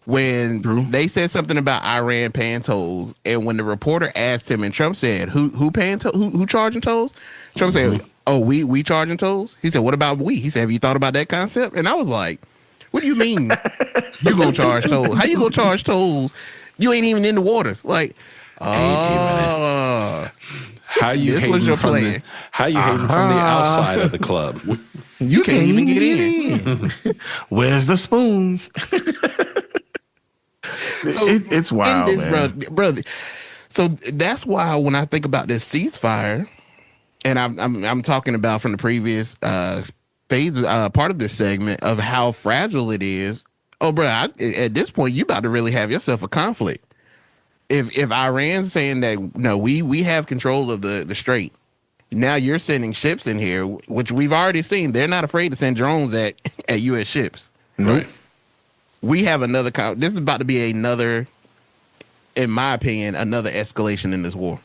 When they said something about Iran paying tolls, and when the reporter asked him, and Trump said, "Who paying who charging tolls?" Trump said, "Oh, we charging tolls." He said, "What about we?" He said, "Have you thought about that concept?" And I was like, "What do you mean you gonna charge tolls? How you gonna charge tolls? You ain't even in the waters." Like, how you hating from the outside of the club? You can't even get in. Where's the spoon? So it's wild, man. Brother. So that's why when I think about this ceasefire, and I'm talking about from the previous phase, part of this segment of how fragile it is. Oh, bro, at this point, you about to really have yourself a conflict. If Iran's saying that no, we have control of the strait. Now you're sending ships in here, which we've already seen. They're not afraid to send drones at U.S. ships. Nope. We have another. This is about to be another, in my opinion, another escalation in this war.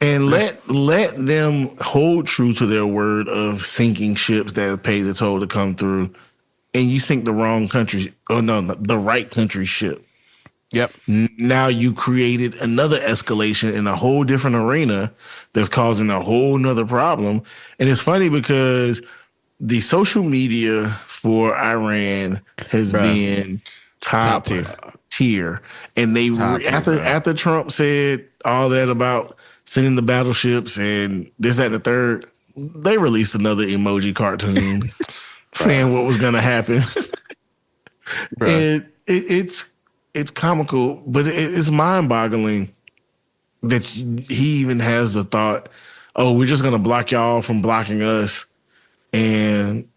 And let them hold true to their word of sinking ships that pay the toll to come through, and you sink the wrong country. Oh no, the right country ship. Yep. Now you created another escalation in a whole different arena that's causing a whole nother problem. And it's funny because the social media for Iran has been top tier. And they after Trump said all that about sending the battleships and this, that, and the third, they released another emoji cartoon saying what was going to happen. And it's comical, but it's mind-boggling that he even has the thought, oh, we're just going to block y'all from blocking us. And,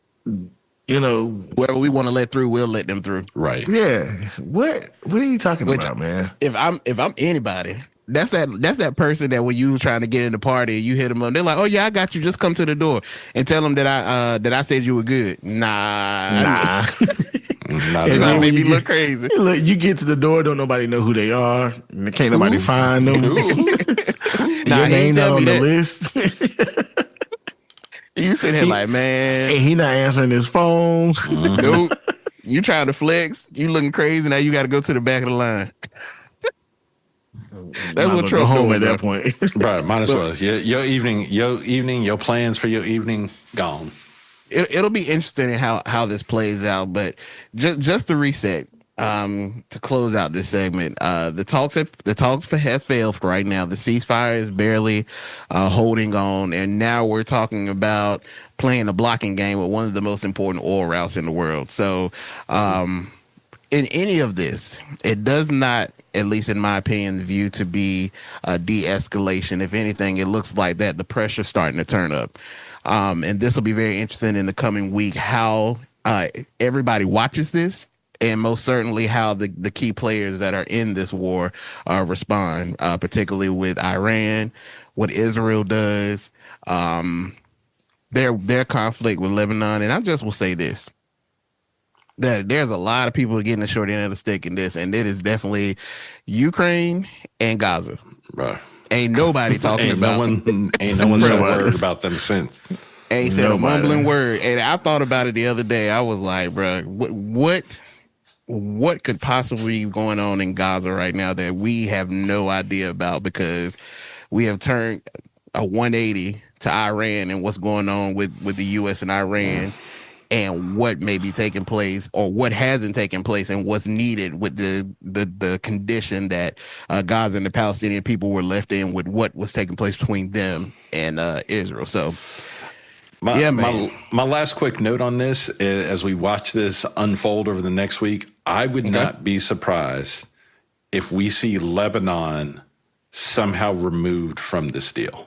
whoever we want to let through, we'll let them through. Right. Yeah. What are you talking about, man? If I'm anybody, that's that person that when you was trying to get in the party, you hit them up. They're like, "Oh yeah, I got you. Just come to the door and tell them that I said you were good." Nah. It made me look crazy. Look, you get to the door, don't nobody know who they are. Can't nobody find them. Nah, your he name ain't not tell me on the that. list. You sitting here like, man, And he not answering his phone. nope. You trying to flex? You looking crazy? Now you got to go to the back of the line. That's what go Trump home doing at that point. Right, might as well. Your evening, your plans for your evening gone. It'll be interesting in how this plays out, but just to reset, to close out this segment, the talks has failed right now. The ceasefire is barely holding on, and now we're talking about playing a blocking game with one of the most important oil routes in the world. So, in any of this, it does not, at least in my opinion, view to be a de-escalation. If anything, it looks like that the pressure's starting to turn up. And this will be very interesting in the coming week how everybody watches this, and most certainly how the key players that are in this war respond, particularly with Iran, what Israel does, their conflict with Lebanon. And I just will say this, that there's a lot of people getting the short end of the stick in this, and it is definitely Ukraine and Gaza. Right. Ain't nobody talking about. Ain't no one said a word about them since. Ain't said a mumbling word. And I thought about it the other day. I was like, bro, what could possibly be going on in Gaza right now that we have no idea about, because we have turned a 180 to Iran and what's going on with the U.S. and Iran, and what may be taking place or what hasn't taken place, and what's needed with the condition that Gaza and the Palestinian people were left in with what was taking place between them and Israel. So, my last quick note on this, as we watch this unfold over the next week, I would not be surprised if we see Lebanon somehow removed from this deal.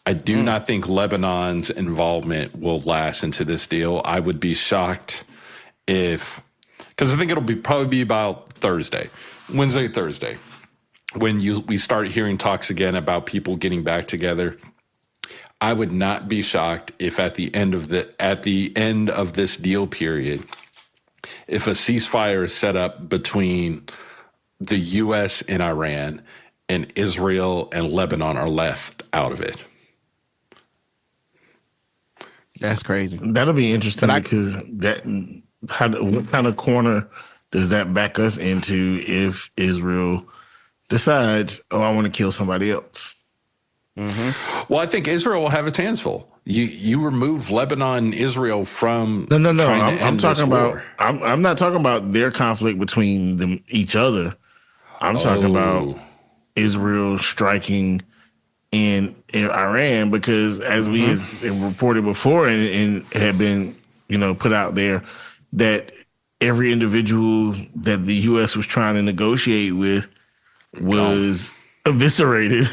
I do not think Lebanon's involvement will last into this deal. I would be shocked if, because I think it'll probably be about Wednesday, Thursday, when we start hearing talks again about people getting back together. I would not be shocked if at the end of this deal period, if a ceasefire is set up between the U.S. and Iran, and Israel and Lebanon are left out of it. that's crazy. That'll be interesting, because what kind of corner does that back us into if Israel decides, oh, I want to kill somebody else? Mm-hmm. Well, I think Israel will have its hands full. You remove Lebanon and Israel from no. I'm talking about. I'm not talking about their conflict between each other. I'm talking about Israel striking in Iran, because as we have reported before and had been put out there, that every individual that the U.S. was trying to negotiate with was eviscerated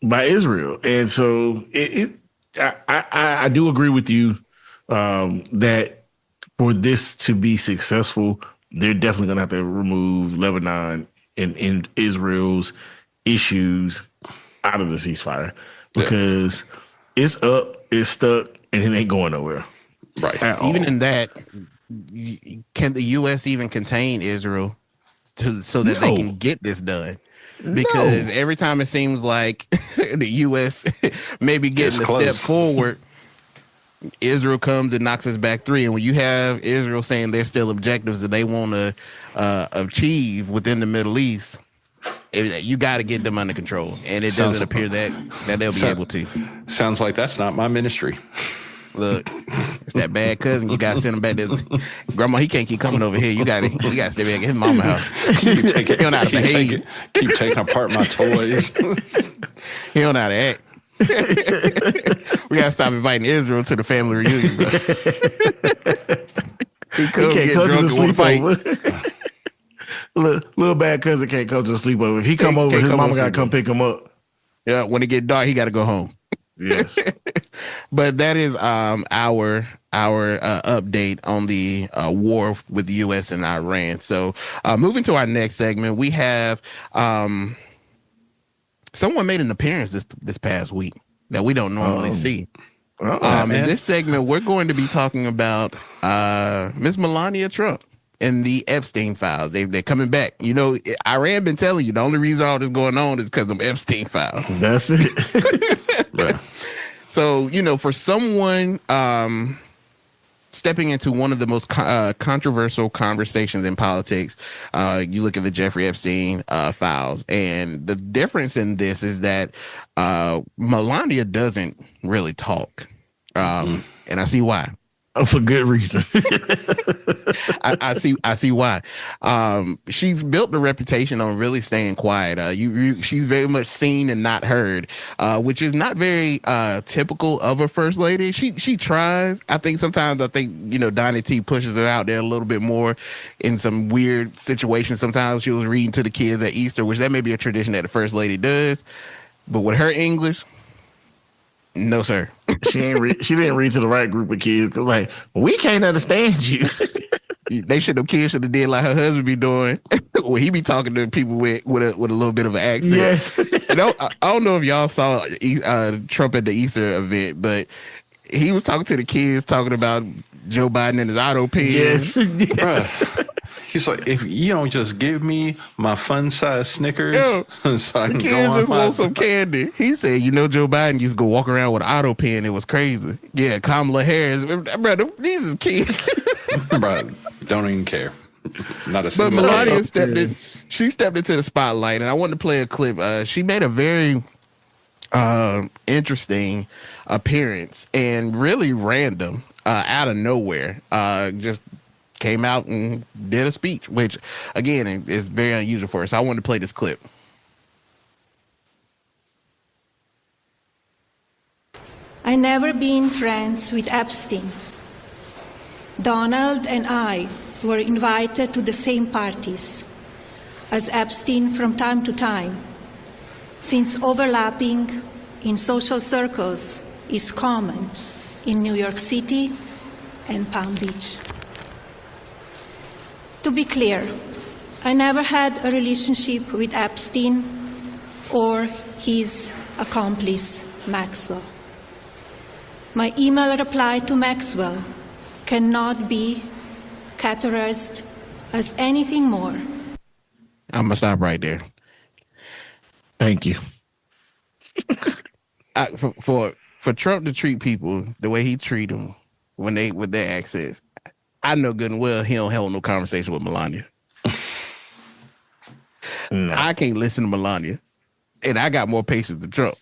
by Israel. And so I do agree with you that for this to be successful, they're definitely going to have to remove Lebanon and Israel's issues out of the ceasefire, because it's up, it's stuck, and it ain't going nowhere. Right. Even in that, can the U.S. even contain Israel so that they can get this done? Because every time it seems like the U.S. may be getting a step forward, Israel comes and knocks us back 3. And when you have Israel saying there's still objectives that they want to achieve within the Middle East, you got to get them under control. And it doesn't appear that they'll be able to. Sounds like that's not my ministry. Look, it's that bad cousin. You got to send him back to grandma. He can't keep coming over here. You got to stay back at his mama's house. He don't know how to behave. Keep taking apart my toys. He don't know how to act. We got to stop inviting Israel to the family reunion, bro. He can't come to the sleepover. Little bad cousin can't come to the sleepover. If he come over, his mama got to come pick him up. Yeah, when it get dark, he got to go home. Yes. But that is our update on the war with the U.S. and Iran. So moving to our next segment, we have someone made an appearance this past week that we don't normally see. In this segment, we're going to be talking about Miss Melania Trump. in the Epstein files. They're coming back. You know, Iran been telling you the only reason all this going on is because of Epstein files. That's it. Right. So, you know, for someone stepping into one of the most controversial conversations in politics, you look at the Jeffrey Epstein files, and the difference in this is that Melania doesn't really talk. And I see why. For good reason. I see why. She's built a reputation on really staying quiet. She's very much seen and not heard, which is not very typical of a first lady. She tries. I think you know, Donnie T pushes her out there a little bit more in some weird situations. Sometimes she was reading to the kids at Easter, which that may be a tradition that the first lady does. But with her English, no, sir. She didn't read to the right group of kids. Like, we can't understand you. Kids should have did like her husband be doing, where he be talking to people with a little bit of an accent. Yes. I don't know if y'all saw Trump at the Easter event, but he was talking to the kids, talking about Joe Biden and his auto pen. Yes. Bruh. He's like, if you don't just give me my fun-sized Snickers, so I can the go kids on just my want some candy. He said, you know, Joe Biden used to go walk around with an auto pen. It was crazy. Yeah, Kamala Harris. Brother, these is kids. Bro, don't even care. Not a But single Melania thing. stepped into the spotlight, and I wanted to play a clip. She made a very interesting appearance and really random, out of nowhere. Just came out and did a speech, which again is very unusual for her. So I wanted to play this clip. I never been friends with Epstein. Donald and I were invited to the same parties as Epstein from time to time, since overlapping in social circles is common in New York City and Palm Beach. To be clear, I never had a relationship with Epstein or his accomplice, Maxwell. My email reply to Maxwell cannot be categorized as anything more. I'm gonna stop right there. Thank you. For Trump to treat people the way he treat them with their access, I know good and well he don't have no conversation with Melania. No. I can't listen to Melania, and I got more patience than Trump.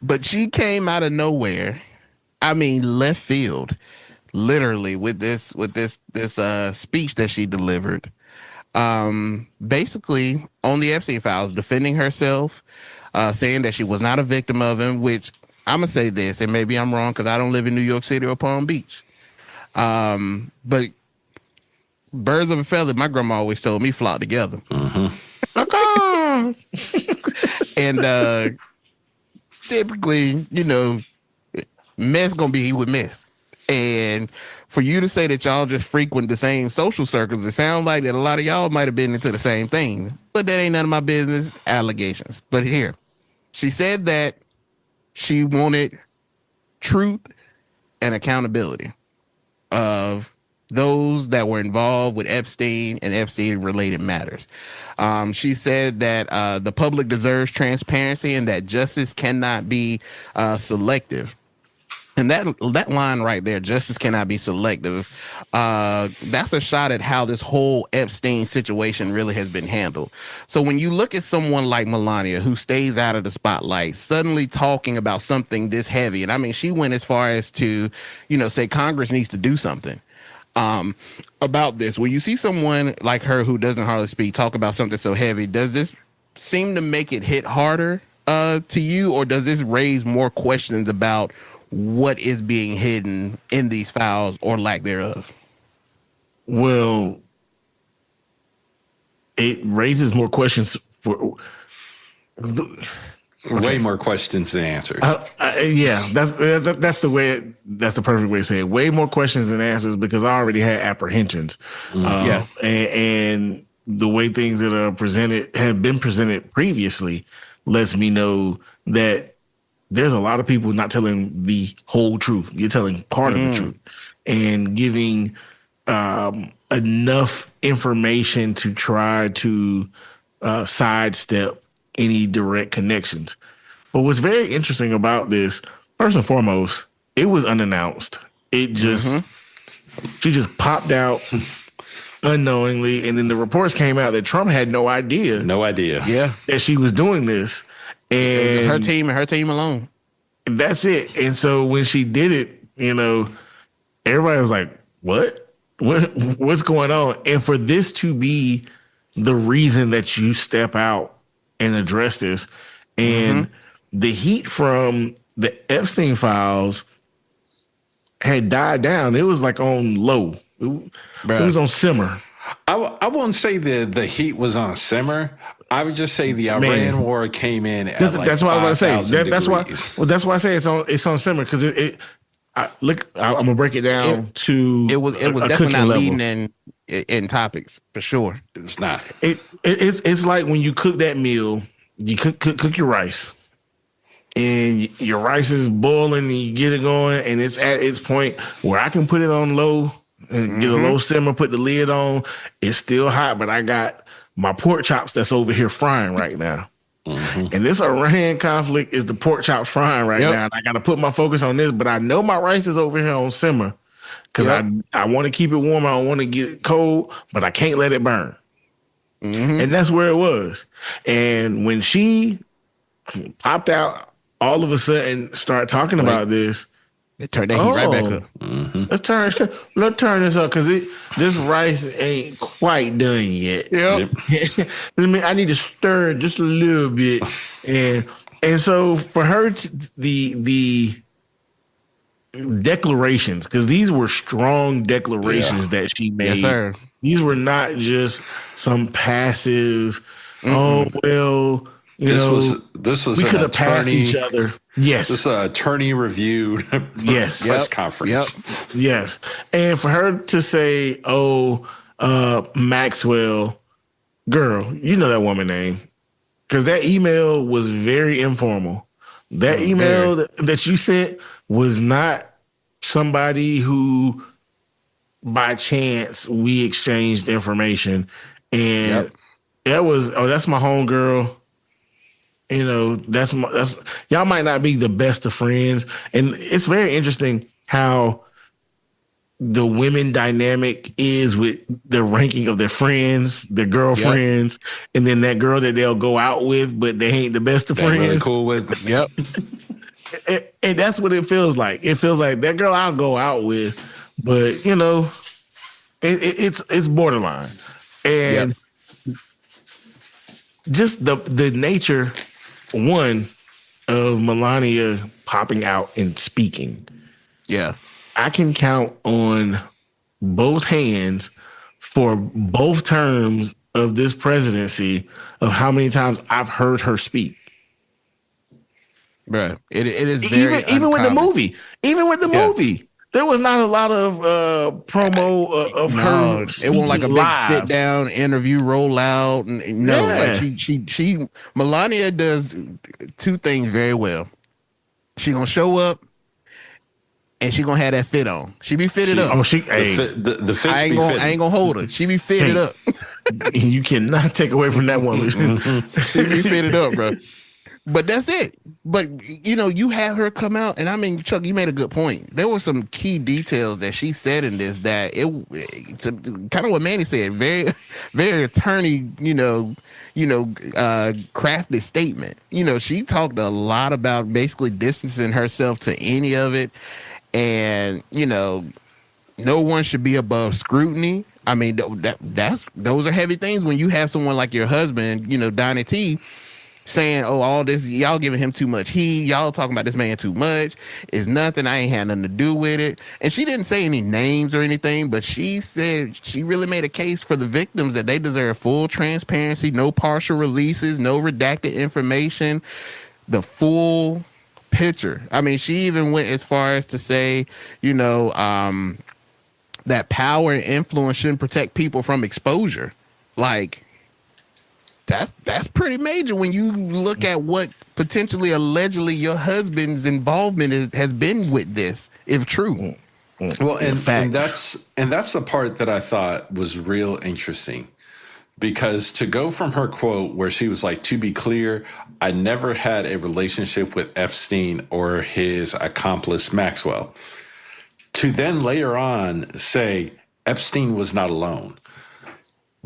But she came out of nowhere. I mean, left field, literally with this speech that she delivered. Basically on the Epstein files, defending herself, saying that she was not a victim of him. Which I'm gonna say this, and maybe I'm wrong because I don't live in New York City or Palm Beach. But birds of a feather, my grandma always told me, flock together. And typically, you know, mess gonna be with mess. And for you to say that y'all just frequent the same social circles, it sounds like that a lot of y'all might have been into the same thing. But that ain't none of my business. Allegations. But here, she said that she wanted truth and accountability of those that were involved with Epstein and Epstein-related matters. She said that the public deserves transparency and that justice cannot be selective. And that line right there, justice cannot be selective, that's a shot at how this whole Epstein situation really has been handled. So when you look at someone like Melania, who stays out of the spotlight, suddenly talking about something this heavy, and I mean, she went as far as to, you know, say Congress needs to do something about this. When you see someone like her who doesn't hardly speak talk about something so heavy, does this seem to make it hit harder to you, or does this raise more questions about what is being hidden in these files or lack thereof? Well, it raises more questions for way more questions than answers. Yeah, that's the perfect way to say it. Way more questions than answers, because I already had apprehensions. And the way things that are presented have been presented previously lets me know that there's a lot of people not telling the whole truth. You're telling part of the truth and giving enough information to try to sidestep any direct connections. But what's very interesting about this, first and foremost, it was unannounced. It just, she just popped out unknowingly, and then the reports came out that Trump had no idea. Yeah. That she was doing this. And her team and her team alone. That's it. And so when she did it, everybody was like, what's going on? And for this to be the reason that you step out and address this, and the heat from the Epstein files had died down. It was like on low. It was on simmer. I won't say the heat was on simmer. I would just say the Iran war came in at that's what I was going to say. That's why I say it's on simmer, because I'm gonna break it down to it was definitely not leading in topics for sure. It's not. It's like when you cook that meal, you cook your rice, and your rice is boiling, and you get it going, and it's at its point where I can put it on low and get a low simmer, put the lid on. It's still hot, but I got my pork chops that's over here frying right now. And this Iran conflict is the pork chops frying right now. And I got to put my focus on this, but I know my rice is over here on simmer because I want to keep it warm. I don't want to get it cold, but I can't let it burn. And that's where it was. And when she popped out, all of a sudden started talking about this, it turned that heat right back up. Let's turn this up, because this rice ain't quite done yet. I need to stir just a little bit, and so for her the declarations, because these were strong declarations that she made. Yes, sir. These were not just some passive. Oh well. This was we could have passed each other. Yes. This attorney reviewed press conference. Yes. And for her to say, Maxwell, girl, you know that woman name. Because that email was very informal. That email that you sent was not somebody who by chance we exchanged information. And that was, that's my homegirl. That's y'all might not be the best of friends. And it's very interesting how the women dynamic is with the ranking of their friends, their girlfriends, and then that girl that they'll go out with, but they ain't the best of friends. Really cool with. And that's what it feels like. It feels like that girl I'll go out with, but it's borderline. And just the nature, one, of Melania popping out and speaking. Yeah. I can count on both hands for both terms of this presidency of how many times I've heard her speak. Bruh, it is very even with the movie. Even with the movie. There was not a lot of promo of her. It wasn't like a big sit down interview rollout. Like Melania does two things very well. She gonna show up, and she gonna have that fit on. She be fitted up. The fits I ain't gonna hold her. She be fitted up. You cannot take away from that woman. She be fitted up, bro. But that's it. But, you have her come out, and I mean, Chuck, you made a good point. There were some key details that she said in this that kind of what Manny said, very, very attorney, crafted statement. She talked a lot about basically distancing herself to any of it, and, no one should be above scrutiny. I mean, those are heavy things when you have someone like your husband, Donnie T, saying, all this, y'all giving him too much heat, y'all talking about this man too much, it's nothing, I ain't had nothing to do with it. And she didn't say any names or anything, but she said she really made a case for the victims that they deserve full transparency, no partial releases, no redacted information, the full picture. I mean, she even went as far as to say, that power and influence shouldn't protect people from exposure. Like, that's pretty major when you look at what potentially, allegedly, your husband's involvement has been with this, if true. Well, and that's the part that I thought was real interesting, because to go from her quote where she was like, "To be clear, I never had a relationship with Epstein or his accomplice Maxwell," to then later on say Epstein was not alone.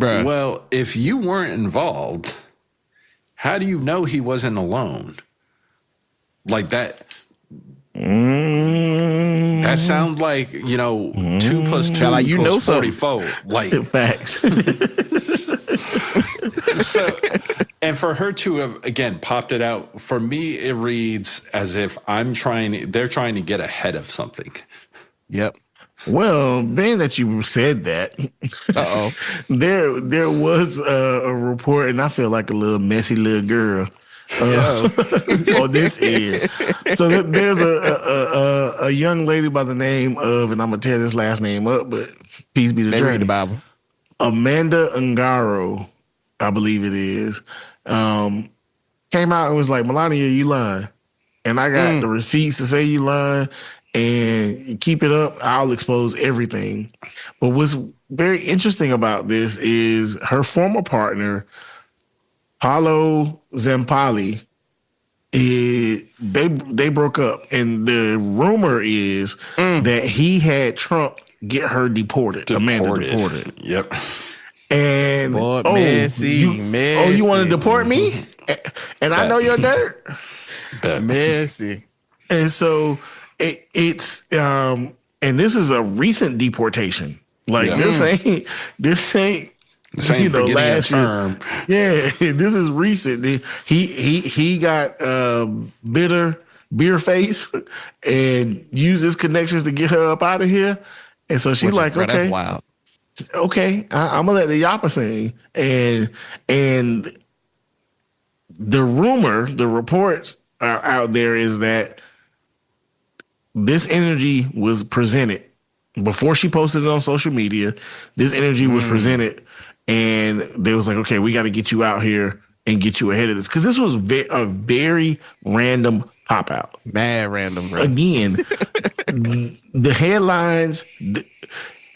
Bruh. Well, if you weren't involved, how do you know he wasn't alone? Like that. That sounds like, 2 + 2 like you know + 44. Like Facts. so, and for her to have again popped it out, for me, it reads as if they're trying to get ahead of something. Yep. Well, being that you said that, there was a report, and I feel like a little messy little girl on this end. So there's a young lady by the name of, and I'm gonna tear this last name up, but peace be the They read journey. the Bible. Amanda Ungaro, I believe it is, came out and was like, "Melania, you lying," and I got the receipts to say you lying. And you keep it up, I'll expose everything. But what's very interesting about this is her former partner, Paolo Zampali, they broke up. And the rumor is that he had Trump get her deported. Amanda deported. Yep. And Boy, messy. You want to deport me? And I know your dirt. Messy. And so it's and this is a recent deportation. Like this ain't last year. Yeah, this is recent. He got bitter beer face and used his connections to get her up out of here. And so she's like, okay, that's wild. Okay, I'm gonna let the yapper sing. And the rumor, the reports out there is that this energy was presented before she posted it on social media. This energy was presented, and they was like, okay, we got to get you out here and get you ahead of this. Because this was a very random pop out. Mad random, bro. Again, the headlines,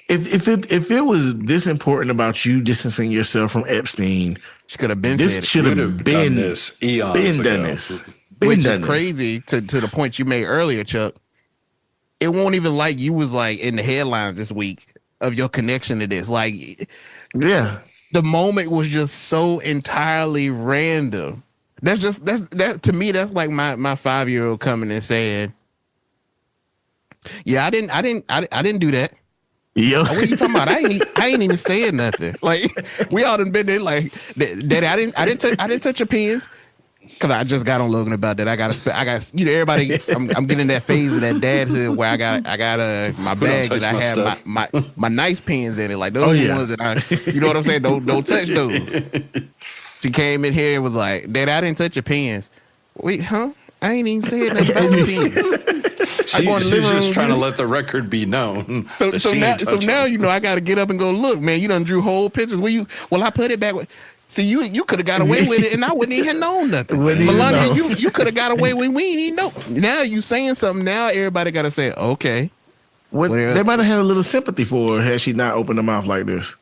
if it was this important about you distancing yourself from Epstein, she could have been this should have been this eons ago. done this. Which is crazy to the point you made earlier, Chuck. It won't even like you was like in the headlines this week of your connection to this. Like, yeah, the moment was just so entirely random. That to me, that's like my 5-year-old coming and saying, "Yeah, I didn't do that." Yo. What are you talking about? I ain't even saying nothing. Like, we all done been there. Like, Daddy, I didn't touch your pens. Cause I just got on Logan about that. I got everybody. I'm getting that phase of that dadhood where I got my bag that I have my nice pens in it, like those ones that you know what I'm saying. Don't touch those. She came in here and was like, "Dad, I didn't touch your pens." Wait, huh? I ain't even said nothing about the pens. She's just trying to let the record be known. So now I got to get up and go look, man. You done drew whole pictures. Well, I put it back. See, you could have got away with it, and I wouldn't even know nothing. Melania, you could have got away with it. We ain't even know. Now you saying something. Now everybody got to say, okay. They might have had a little sympathy for her had she not opened her mouth like this.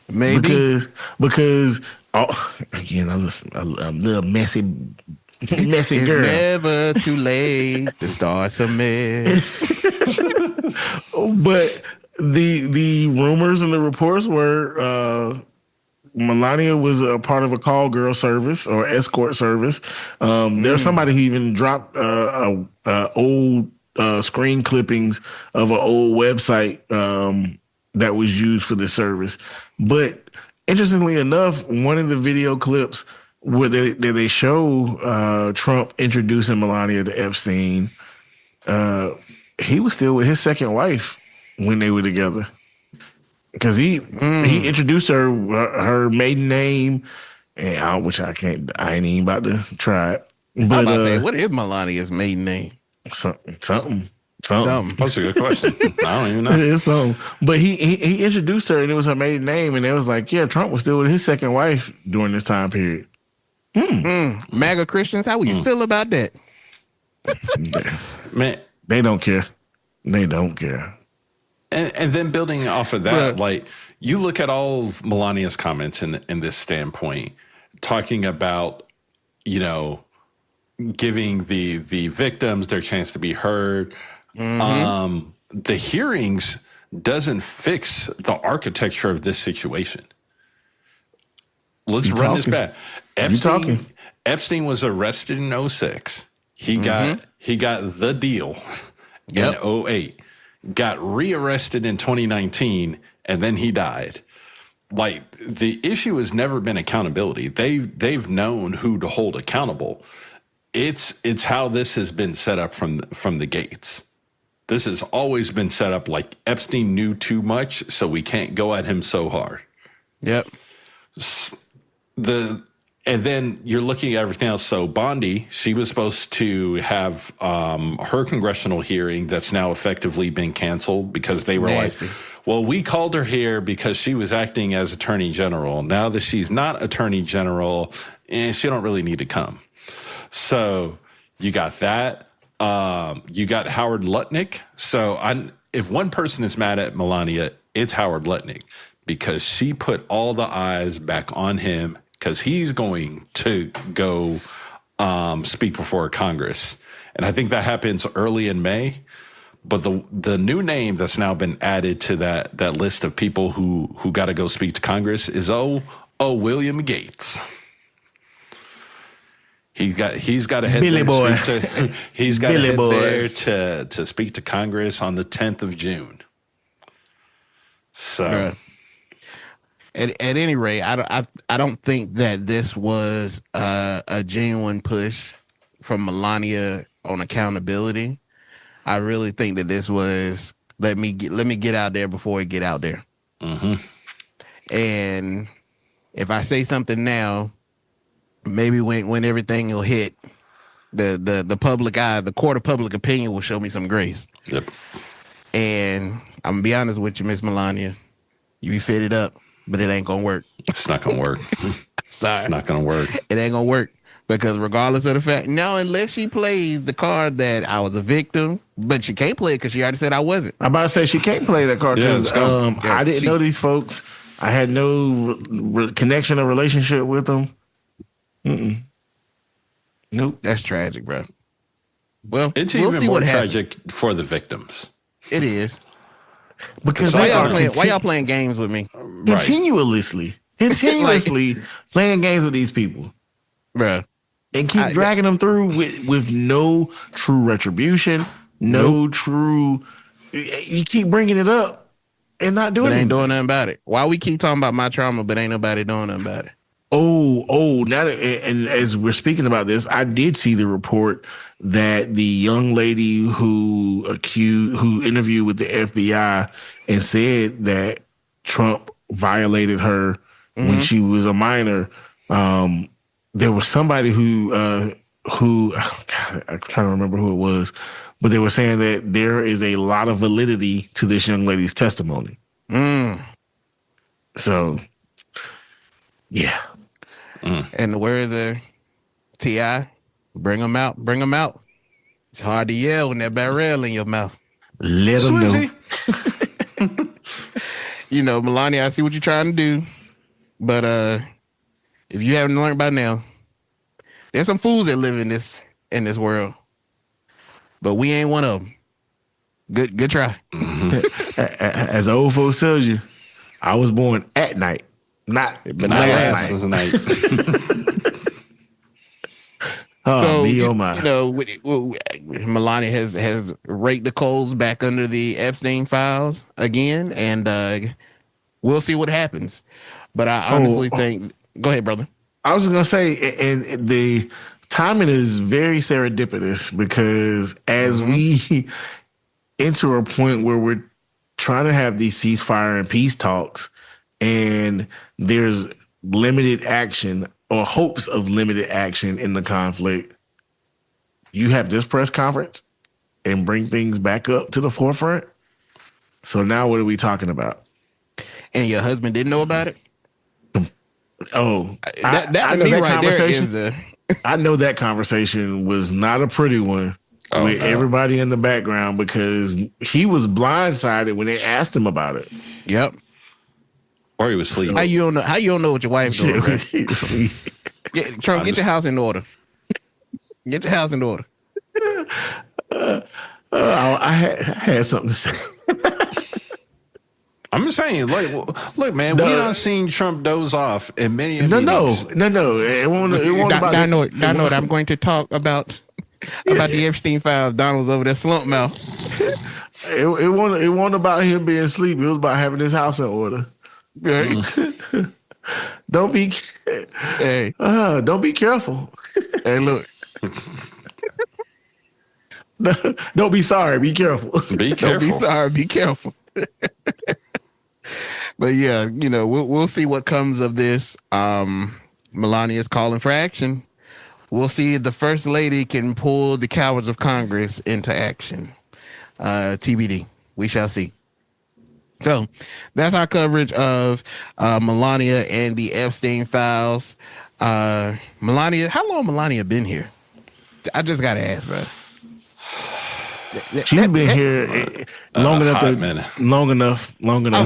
Maybe because again, I'm a little messy girl. It's never too late to start some mess. But the rumors and the reports were. Melania was a part of a call girl service or escort service. There's somebody who even dropped old screen clippings of an old website that was used for this service. But interestingly enough, one of the video clips where they show Trump introducing Melania to Epstein, he was still with his second wife when they were together. Because he introduced her maiden name, and which I ain't even about to try it. But, I'm about to say, what is Melania's maiden name? Something. That's a good question. I don't even know. It's something. But he introduced her, and it was her maiden name, and it was like, yeah, Trump was still with his second wife during this time period. MAGA Christians, how would you feel about that? Man, they don't care. They don't care. And then building off of that, like you look at all of Melania's comments in this standpoint, talking about, giving the victims their chance to be heard. The hearings doesn't fix the architecture of this situation. Let's run this back. Epstein was arrested in 2006. He got the deal in 2008. Got rearrested in 2019, and then he died. Like, the issue has never been accountability. They've known who to hold accountable. It's how this has been set up from the gates. This has always been set up like Epstein knew too much, so we can't go at him so hard. Yep. And then you're looking at everything else. So Bondi, she was supposed to have her congressional hearing that's now effectively been canceled because they were like, well, we called her here because she was acting as attorney general. Now that she's not attorney general, she don't really need to come. So you got that. You got Howard Lutnick. So if one person is mad at Melania, it's Howard Lutnick because she put all the eyes back on him because he's going to go speak before Congress. And I think that happens early in May. But the new name that's now been added to that list of people who got to go speak to Congress is William Gates. He's got to head Billy boy. He's got to head there to speak to Congress on the 10th of June. So. Right. At any rate, I don't think that this was a genuine push from Melania on accountability. I really think that this was let me get out there before it get out there. And if I say something now, maybe when everything will hit, the public eye, the court of public opinion will show me some grace. Yep. And I'm gonna be honest with you, Miss Melania, you be fitted up. But it ain't gonna work. It's not gonna work. Sorry. It's not gonna work. It ain't gonna work because regardless of the fact, no, unless she plays the card that I was a victim, but she can't play it because she already said I wasn't. I'm about to say she can't play that card because I didn't know these folks. I had no connection or relationship with them. Nope. That's tragic, bro. Well, it's we'll even see more what tragic for the victims. It is. Because why y'all playing games with me? Continuously playing games with these people, bro, and keep dragging them through with no true retribution, no true. You keep bringing it up and not doing it. Ain't doing nothing about it. Why we keep talking about my trauma, but ain't nobody doing nothing about it? Oh, now that, and as we're speaking about this, I did see the report that the young lady who interviewed with the FBI and said that Trump violated her when she was a minor. There was somebody who I'm trying to remember who it was, but they were saying that there is a lot of validity to this young lady's testimony. So, yeah. And the words of T.I., bring them out, bring them out. It's hard to yell when that barrel in your mouth. Let them know. Melania, I see what you're trying to do. But if you haven't learned by now, there's some fools that live in this world. But we ain't one of them. Good try. As old folks tell you, I was born at night. Not last night. So, my. Melania has raked the coals back under the Epstein files again, and we'll see what happens. But I honestly think... Go ahead, brother. I was going to say, and the timing is very serendipitous because as we enter a point where we're trying to have these ceasefire and peace talks, and there's limited action or hopes of limited action in the conflict, you have this press conference and bring things back up to the forefront. So now what are we talking about? And your husband didn't know about it? Oh, that to me right there is I know that conversation was not a pretty one. with everybody in the background because he was blindsided when they asked him about it. Yep. Or he was sleeping. How you don't know what your wife's doing, bro? Trump, get your house in order. Get your house in order. I had something to say. I'm just saying, look, man, we done seen Trump doze off in many No. I know it. I'm going to talk about the Epstein files. Donald's over there slump mouth. It wasn't about him being asleep. It was about having his house in order. Don't be careful. Hey, look. Don't be sorry. Be careful. Be careful. Don't be sorry. Be careful. But yeah, we'll see what comes of this. Melania is calling for action. We'll see if the First Lady can pull the cowards of Congress into action. TBD. We shall see. So that's our coverage of Melania and the Epstein files. Melania, how long Melania been here? I just gotta ask, bro. She's been here long enough. Long enough.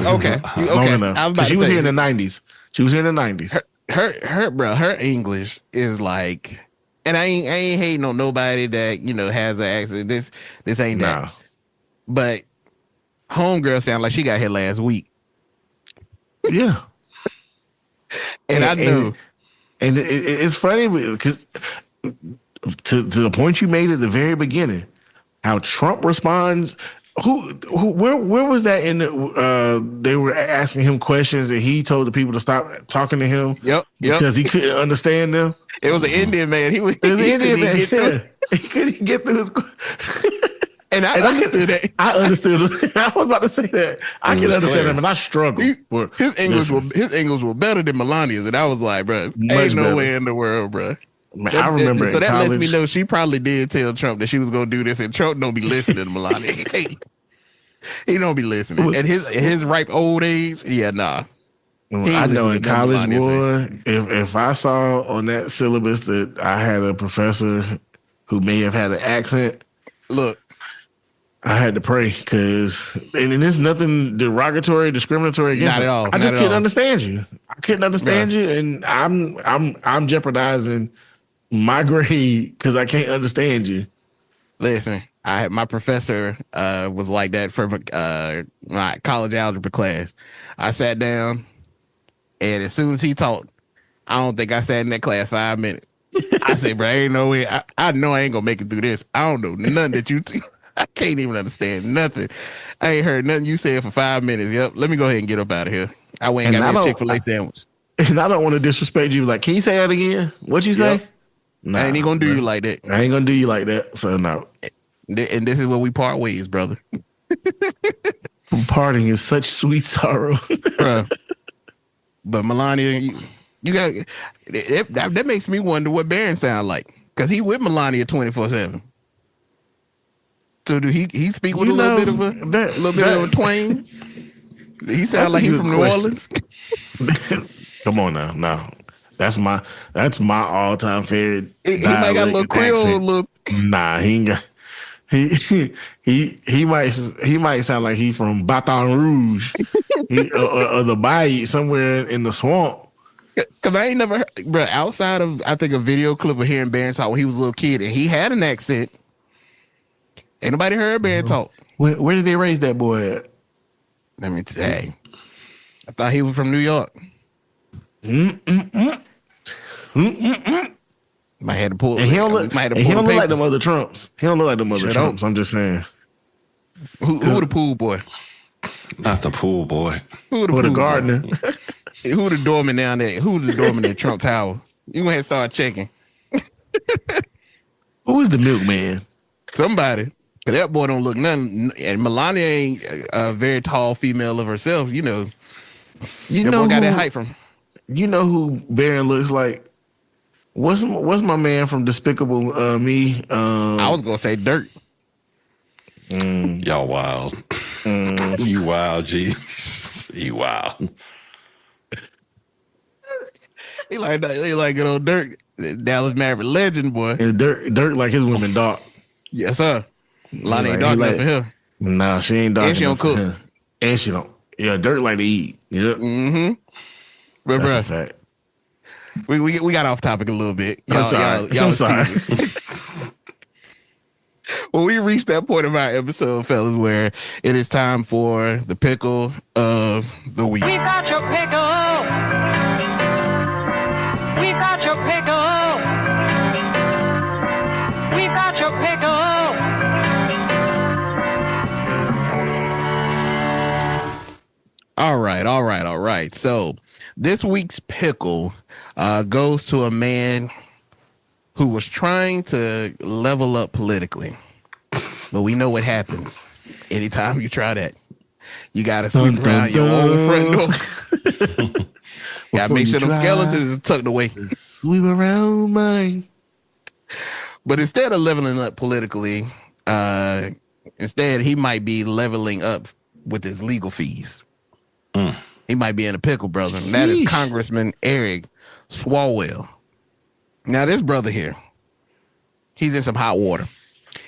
Oh, okay. Long enough. She was here in the 90s. She was here in the 90s. Her English is like, and I ain't hating on nobody that has an accent. This ain't that. But homegirl sound like she got here last week. Yeah. and I know. And it's funny because to the point you made at the very beginning, how Trump responds. Where was that in they were asking him questions and he told the people to stop talking to him. Yep. Because he couldn't understand them. It was an Indian man. He couldn't get through his. And I understood that. I understood. I was about to say that. I can understand him, and I struggle. His English were better than Melania's, and I was like, bro, ain't no way in the world, bro. Man, I remember. So that lets me know she probably did tell Trump that she was going to do this, and Trump don't be listening to Melania. He don't be listening. At his ripe old age, yeah, nah. I know in college, boy, if I saw on that syllabus that I had a professor who may have had an accent, look, I had to pray because, and there's nothing derogatory, discriminatory against not at all. I just couldn't understand you. I couldn't understand you, and I'm jeopardizing my grade because I can't understand you. Listen, my professor was like that for my college algebra class. I sat down, and as soon as he taught, I don't think I sat in that class 5 minutes. I said, bro, ain't no way. I know I ain't gonna make it through this. I don't know nothing that you. I can't even understand nothing. I ain't heard nothing you said for 5 minutes. Yep. Let me go ahead and get up out of here. I went and got me a Chick-fil-A sandwich. And I don't want to disrespect you. Like, can you say that again? What you say? Yep. Nah, I ain't gonna do you like that. I ain't gonna do you like that. So no. And this is where we part ways, brother. Parting is such sweet sorrow. Bruh. But Melania, you got that makes me wonder what Barron sound like. Because he with Melania 24/7. So do he speak with a little bit of a twang? He sound like he from New Orleans. Come on now, no. That's my all-time favorite. He might got a little Creole look. Nah, he ain't got. He might sound like he from Baton Rouge, or the Bayou, somewhere in the swamp. Cause I ain't never heard, bro. Outside of I think a video clip of hearing Barron talk when he was a little kid, and he had an accent. Ain't nobody heard Barron talk. Where did they raise that boy at? Let me tell you. I thought he was from New York. Might have to pull. And he don't look like them other Trumps. He don't look like them other Trumps. I'm just saying. Who the pool boy? Not the pool boy. Who the gardener? Who the doorman down there? Who the doorman at Trump Tower? You gonna have to start checking. Who is the milkman? Somebody. Cause that boy don't look nothing. And Melania ain't a very tall female of herself. You know boy got that height from. You know who Barron looks like? What's my man from Despicable Me? I was gonna say Dirt. Y'all wild. You wild, G. You wild. He like good old Dirt, Dallas Maverick legend boy. And Dirt like his women dark. Yes, sir. Lonnie ain't He dark enough for him. Nah, she ain't dark And she enough don't for cook. him. And she don't. Yeah, dirt like to eat. Yep. Mm-hmm. But That's bruh, a fact. we got off topic a little bit. I'm sorry. Y'all I'm sorry. Well, we reached that point of our episode, fellas, where it is time for the pickle of the week. We've got your pickle. We've got your pickle. We've got your pickle. All right. So this week's pickle goes to a man who was trying to level up politically. But we know what happens anytime you try that. You got to sweep around your own front door. Got to make sure them skeletons is tucked away. Sweep around mine. But instead of leveling up politically, instead he might be leveling up with his legal fees. He might be in a pickle, brother. And that is Congressman Eric Swalwell. Now, this brother here, he's in some hot water.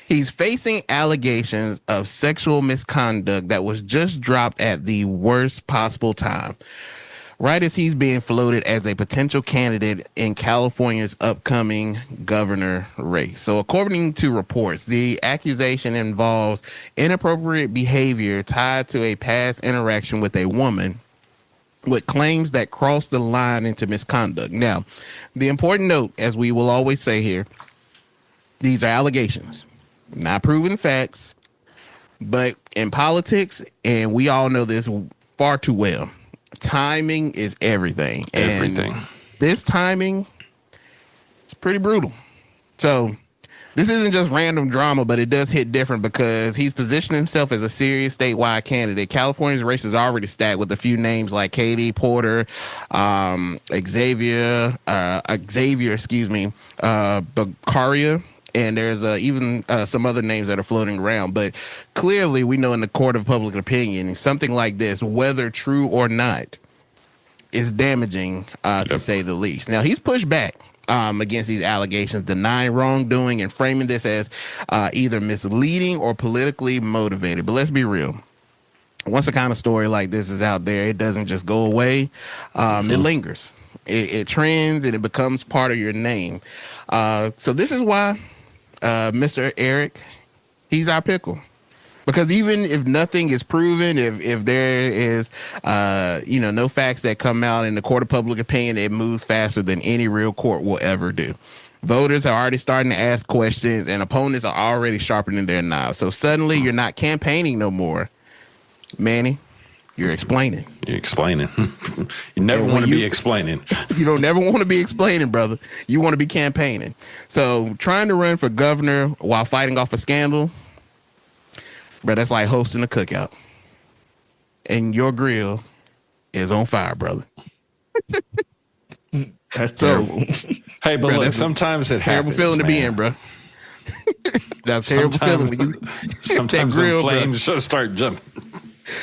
He's facing allegations of sexual misconduct that was just dropped at the worst possible time, right as he's being floated as a potential candidate in California's upcoming governor race. So according to reports, the accusation involves inappropriate behavior tied to a past interaction with a woman with claims that cross the line into misconduct. Now, the important note, as we will always say here, these are allegations, not proven facts, but in politics, and we all know this far too well, timing is everything. Everything. And this timing, it's pretty brutal. So this isn't just random drama, but it does hit different because he's positioned himself as a serious statewide candidate. California's race is already stacked with a few names like Katie Porter, Xavier, Beccaria, and there's even some other names that are floating around. But clearly, we know in the court of public opinion, something like this, whether true or not, is damaging, to say the least. Now, he's pushed back against these allegations, denying wrongdoing and framing this as either misleading or politically motivated. But let's be real. Once a kind of story like this is out there, it doesn't just go away. It lingers. It trends and it becomes part of your name. So this is why Mr. Eric, he's our pickle. Because even if nothing is proven, if there is, no facts that come out in the court of public opinion, it moves faster than any real court will ever do. Voters are already starting to ask questions, and opponents are already sharpening their knives. So suddenly, you're not campaigning no more, Manny. You're explaining. You're explaining. You never want to be explaining. You don't never want to be explaining, brother. You want to be campaigning. So trying to run for governor while fighting off a scandal, bro, that's like hosting a cookout. And your grill is on fire, brother. That's terrible. Hey, but look, sometimes it happens. Terrible feeling to be in, bro. That's a terrible feeling when you sometimes that grill, the flames just start jumping.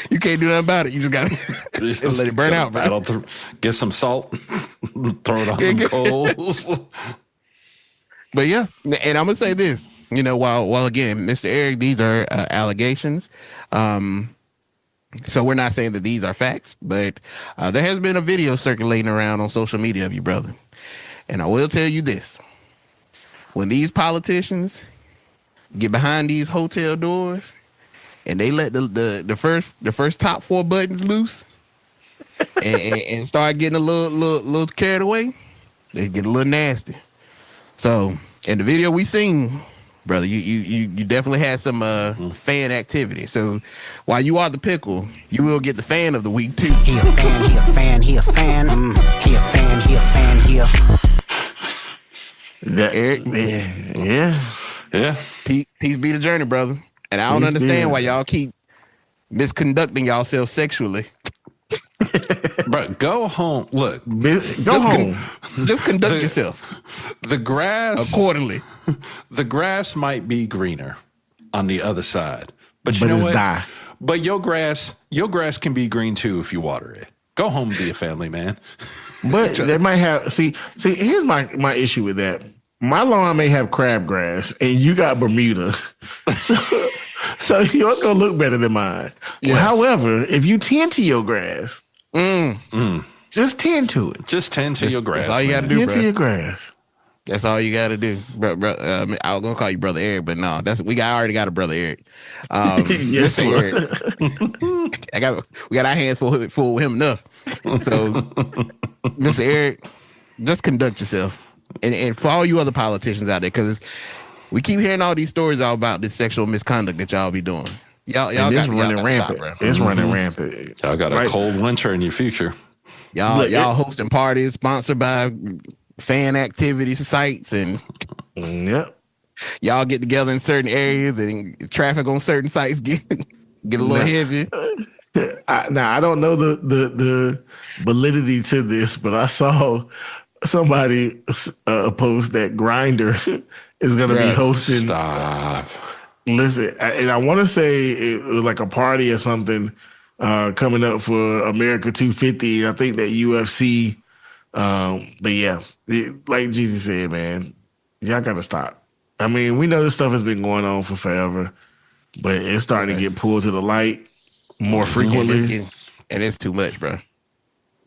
You can't do nothing about it. You just gotta let it burn out, bro. Get some salt, throw it on the coals. But yeah, and I'm gonna say this. While again, Mr. Eric, these are allegations. So we're not saying that these are facts, but there has been a video circulating around on social media of you, brother. And I will tell you this: when these politicians get behind these hotel doors and they let the first top 4 buttons loose and start getting a little carried away, they get a little nasty. So in the video we seen, brother, you definitely had some fan activity. So while you are the pickle, you will get the fan of the week too. He a fan, he a fan, he a fan. He a fan, he a fan, he a Eric, Yeah. Peace be the journey, brother. And I don't understand why y'all keep misconducting yourselves sexually. But go home. Look, Go home. Just conduct yourself the grass accordingly. The grass might be greener on the other side, but you know it's what? die. But your grass can be green too if you water it. Go home and be a family man. But they might have see. Here's my issue with that. My lawn may have crabgrass, and you got Bermuda. So yours gonna look better than mine. Yeah. Well, however, if you tend to your grass, just tend to it. Just tend to your grass. That's all you got to do, tend to your grass. That's all you got to do, bro. I was gonna call you Brother Eric, but no, I already got a Brother Eric. Yes, Eric. We got our hands full with him enough. So, Mr. Eric, just conduct yourself, and for all you other politicians out there, because we keep hearing all these stories all about this sexual misconduct that y'all be doing. Y'all got running rampant. Stop, it's running rampant. Y'all got a cold winter in your future. Y'all hosting parties sponsored by fan activity sites, and y'all get together in certain areas, and traffic on certain sites get a little heavy. Now I don't know the validity to this, but I saw somebody post that Grindr is going to be hosting. Stop. Listen, and I want to say it was like a party or something coming up for America 250. I think that UFC. But yeah, like Jeezy said, man, y'all got to stop. I mean, we know this stuff has been going on for forever, but it's starting to get pulled to the light more frequently. And it's too much, bro.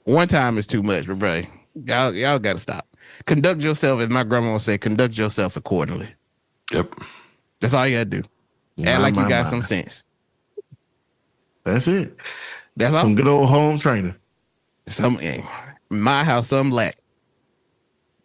One time is too much, but bro, y'all got to stop. Conduct yourself, as my grandma would say, conduct yourself accordingly. Yep. That's all you got to do. Act like you got some sense. That's it. That's all. Some good old home training. My house, some black.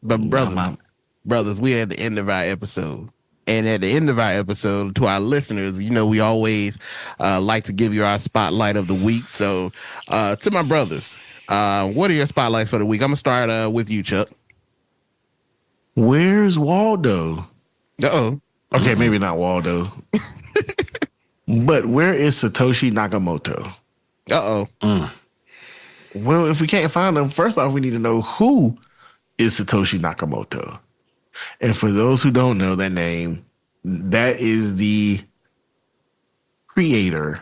But brothers, we're at the end of our episode. And at the end of our episode, to our listeners, we always like to give you our spotlight of the week. So to my brothers, what are your spotlights for the week? I'm going to start with you, Chuck. Where's Waldo? Uh-oh. Okay, maybe not Waldo. But where is Satoshi Nakamoto? Uh-oh. Well, if we can't find him, first off, we need to know who is Satoshi Nakamoto. And for those who don't know that name, that is the creator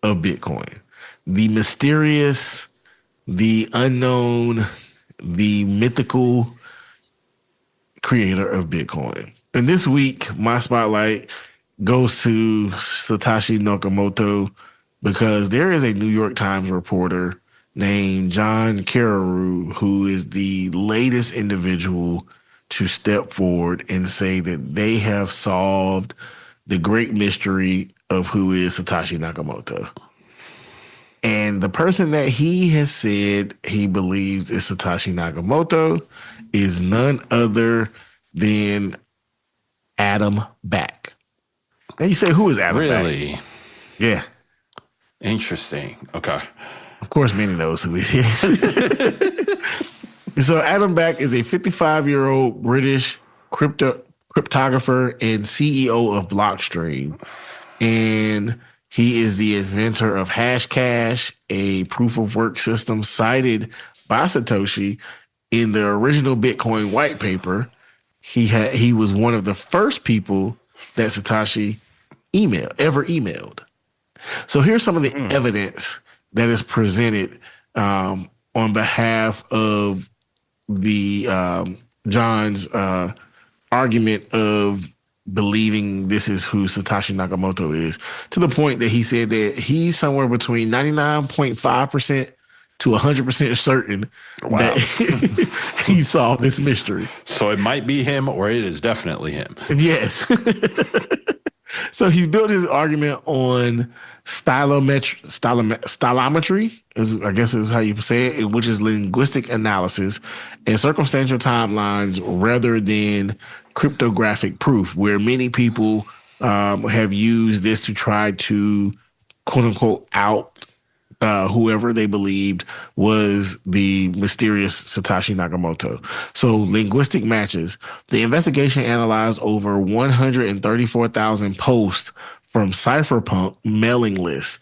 of Bitcoin. The mysterious, the unknown, the mythical creator of Bitcoin. And this week, my spotlight goes to Satoshi Nakamoto because there is a New York Times reporter named John Carreyrou, who is the latest individual to step forward and say that they have solved the great mystery of who is Satoshi Nakamoto. And the person that he has said he believes is Satoshi Nakamoto is none other than Adam Back. And you say, who is Adam Back? Really? Yeah. Interesting. Okay. Of course, Manny knows who it is. So Adam Back is a 55-year-old British cryptographer and CEO of Blockstream. And he is the inventor of Hashcash, a proof-of-work system cited by Satoshi in the original Bitcoin white paper. He was one of the first people that Satoshi ever emailed. So here's some of the evidence that is presented on behalf of the John's argument of believing this is who Satoshi Nakamoto is, to the point that he said that he's somewhere between 99.5% to 100% certain that he solved this mystery. So it might be him, or it is definitely him. Yes. So he built his argument on stylometry, I guess is how you say it, which is linguistic analysis and circumstantial timelines rather than cryptographic proof, where many people have used this to try to, quote unquote, out whoever they believed was the mysterious Satoshi Nakamoto. So linguistic matches. The investigation analyzed over 134,000 posts from cypherpunk mailing lists.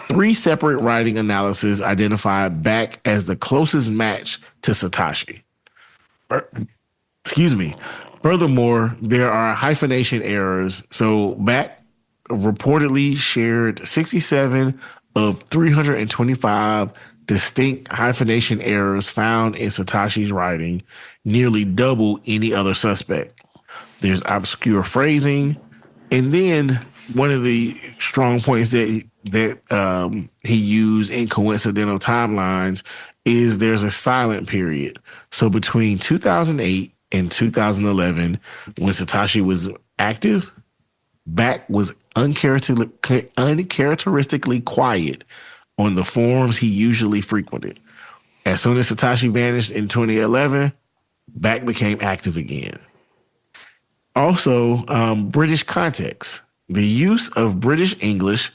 3 separate writing analyses identified Back as the closest match to Satoshi. Excuse me. Furthermore, there are hyphenation errors. So Back reportedly shared 67 of 325 distinct hyphenation errors found in Satoshi's writing, nearly double any other suspect. There's obscure phrasing. And then one of the strong points that he used in coincidental timelines is there's a silent period. So between 2008 and 2011, when Satoshi was active, Back was uncharacteristically quiet on the forums he usually frequented. As soon as Satoshi vanished in 2011, Back became active again. Also, British context. The use of British English,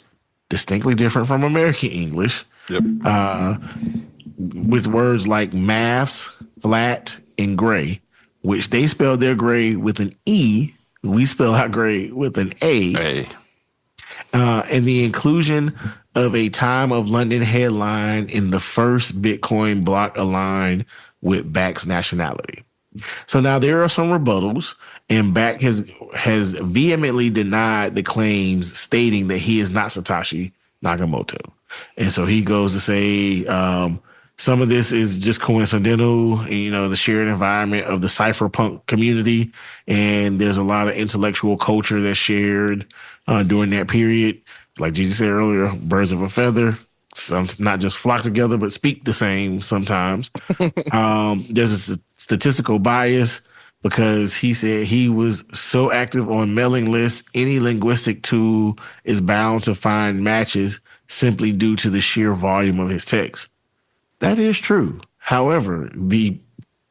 distinctly different from American English, with words like maths, flat, and gray, which they spell their gray with an E. We spell our gray with an A. And the inclusion of a Time of London headline in the first Bitcoin block aligned with Back's nationality. So now there are some rebuttals, and Back has vehemently denied the claims stating that he is not Satoshi Nakamoto. And so he goes to say some of this is just coincidental, the shared environment of the cypherpunk community, and there's a lot of intellectual culture that's shared during that period. Like Jeezy said earlier, birds of a feather. Some not just flock together, but speak the same sometimes. There's a statistical bias because he said he was so active on mailing lists, any linguistic tool is bound to find matches simply due to the sheer volume of his text. That is true. However, the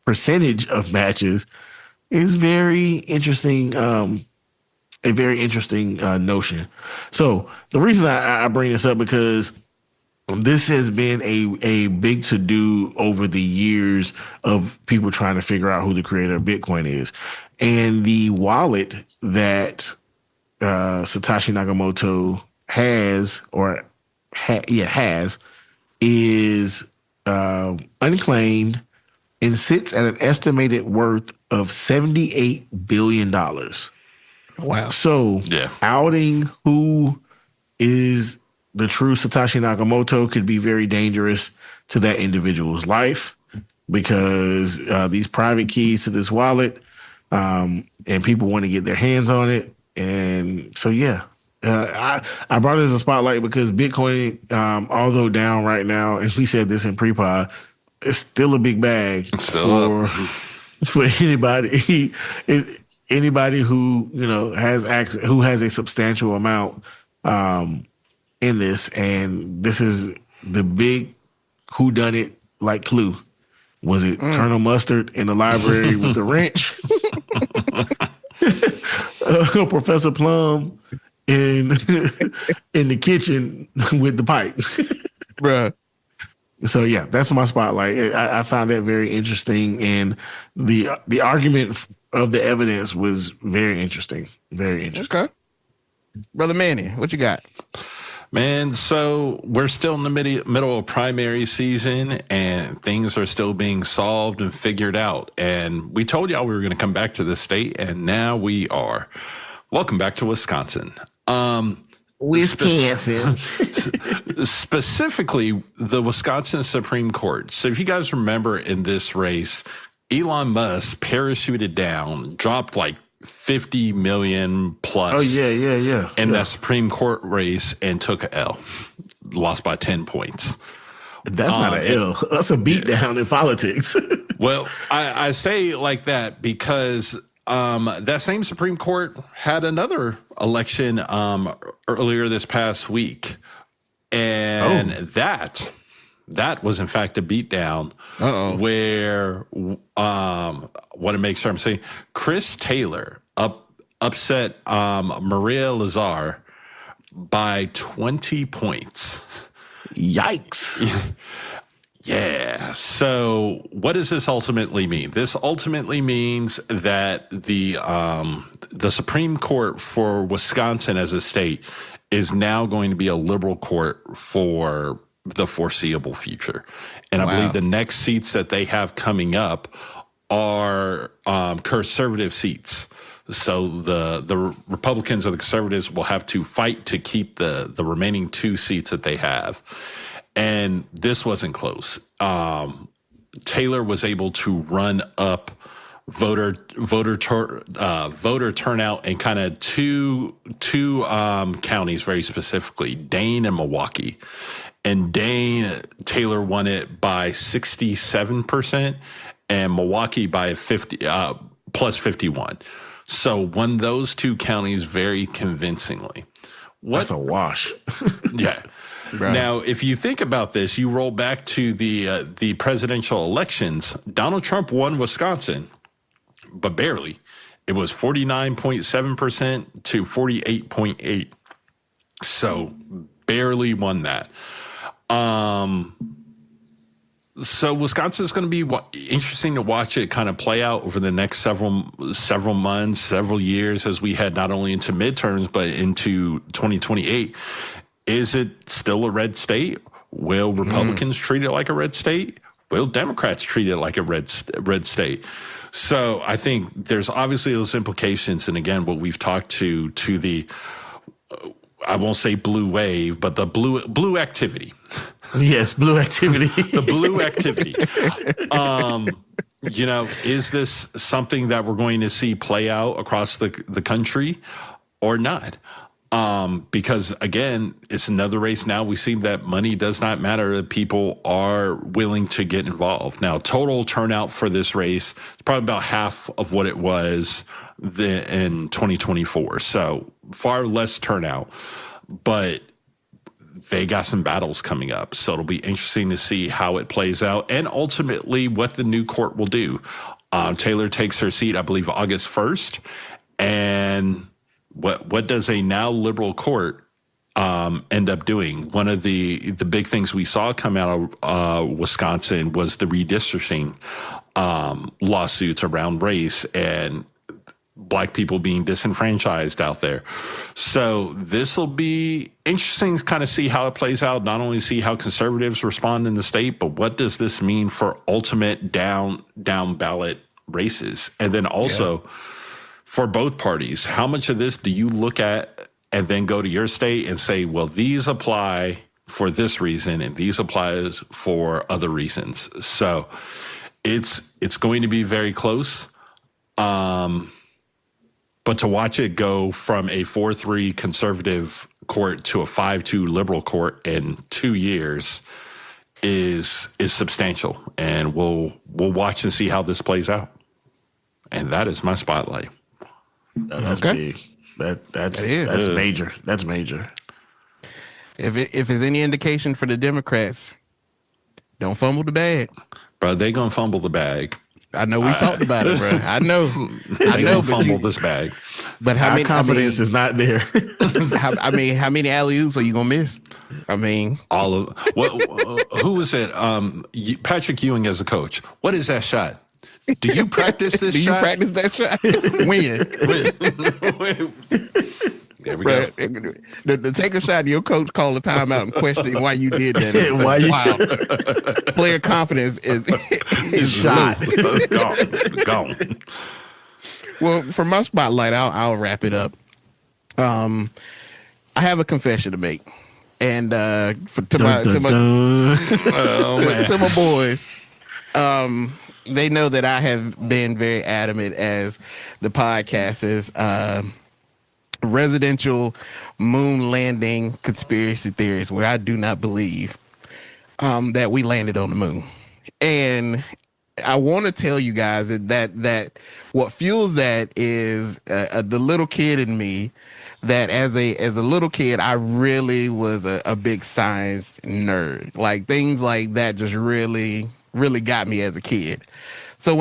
percentage of matches is very interesting. A very interesting notion. So the reason I bring this up because this has been a big to-do over the years of people trying to figure out who the creator of Bitcoin is. And the wallet that Satoshi Nakamoto has is unclaimed and sits at an estimated worth of $78 billion. Wow. So outing who is the true Satoshi Nakamoto could be very dangerous to that individual's life because these private keys to this wallet and people want to get their hands on it. And so, I brought it as a spotlight because Bitcoin, although down right now, and we said this in pre-pod, it's still a big bag for anybody. Anybody who has access, who has a substantial amount in this, and this is the big whodunit like clue. Was it Colonel Mustard in the library with the wrench? Professor Plum in the kitchen with the pipe, bruh. So that's my spotlight. I found that very interesting, and the argument of the evidence was very interesting. Very interesting. Okay, Brother Manny, what you got? Man, so we're still in the middle of primary season, and things are still being solved and figured out. And we told y'all we were going to come back to the state, and now we are. Welcome back to Wisconsin. Wisconsin. Specifically, the Wisconsin Supreme Court. So if you guys remember in this race, Elon Musk parachuted down, dropped like 50 million plus. Oh, yeah. In that Supreme Court race and took a L. Lost by 10 points. That's not an L. That's a beatdown in politics. Well, I say like that because that same Supreme Court had another election earlier this past week. And that was, in fact, a beatdown where, want to make sure I'm saying, Chris Taylor upset Maria Lazar by 20 points. Yikes. Yeah. So what does this ultimately mean? This ultimately means that the Supreme Court for Wisconsin as a state is now going to be a liberal court for the foreseeable future. And I believe the next seats that they have coming up are conservative seats. So the Republicans or the conservatives will have to fight to keep the remaining two seats that they have. And this wasn't close. Taylor was able to run up voter turnout in kind of two counties very specifically, Dane and Milwaukee. And Dane, Taylor won it by 67%, and Milwaukee by plus 51. So won those two counties very convincingly. That's a wash. Yeah. Right. Now, if you think about this, you roll back to the presidential elections. Donald Trump won Wisconsin, but barely. It was 49.7% to 48.8%. So barely won that. So Wisconsin is going to be interesting to watch it kind of play out over the next several months, several years as we head not only into midterms but into 2028. Is it still a red state? Will Republicans treat it like a red state? Will Democrats treat it like a red state? So I think there's obviously those implications, and again, what we've talked to the. I won't say blue wave, but the blue activity. Yes, blue activity. The blue activity. Is this something that we're going to see play out across the country or not? Because again, it's another race now. We see that money does not matter. People are willing to get involved. Now, total turnout for this race is probably about half of what it was in 2024. So far less turnout, but they got some battles coming up. So it'll be interesting to see how it plays out and ultimately what the new court will do. Taylor takes her seat, I believe, August 1st. And what does a now liberal court end up doing? One of the big things we saw come out of Wisconsin was the redistricting lawsuits around race and Black people being disenfranchised out there. So this will be interesting to kind of see how it plays out, not only see how conservatives respond in the state, but what does this mean for ultimate down ballot races? And then also for both parties, how much of this do you look at and then go to your state and say, well, these apply for this reason and these applies for other reasons. So it's going to be very close. But to watch it go from a 4-3 conservative court to a 5-2 liberal court in 2 years is substantial. And we'll watch and see how this plays out. And that is my spotlight. That's big. That's major. That's major. If it's any indication for the Democrats, don't fumble the bag. Bro, they gonna fumble the bag. I know we talked about it, bro. I know. Fumble this bag. But our confidence is not there. How many alley-oops are you gonna miss? I mean, all of. Who was it? Patrick Ewing as a coach. What is that shot? Do you practice this shot? Do you practice that shot? When? There we go. To take a shot, your coach call a timeout and question why you did that. Wow. Player confidence is shot. Gone. Well, for my spotlight, I'll wrap it up. I have a confession to make, and to my boys, they know that I have been very adamant as the podcast is. Residential moon landing conspiracy theories where I do not believe that we landed on the moon. And I want to tell you guys that what fuels that is the little kid in me, that as a little kid, I really was a big science nerd. Like things like that just really, really got me as a kid. So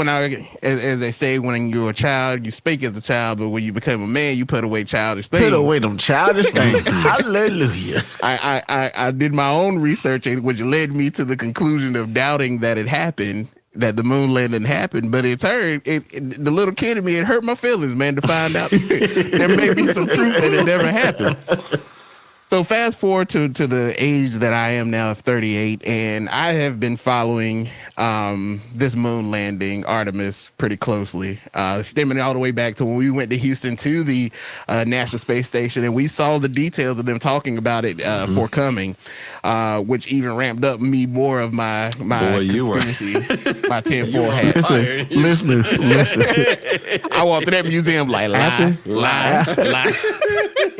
as they say, when you're a child, you speak as a child, but when you become a man, you put away childish things. Put away them childish things. Hallelujah. I did my own research, which led me to the conclusion of doubting that it happened, that the moon landing happened. But it turned, the little kid in me, it hurt my feelings, man, to find out there may be some truth that it never happened. So fast forward to the age that I am now of 38, and I have been following this moon landing, Artemis, pretty closely, stemming all the way back to when we went to Houston to the National Space Station, and we saw the details of them talking about it forthcoming, which even ramped up me more of my conspiracy, my tinfoil hat. Listen. I walked through that museum like lie.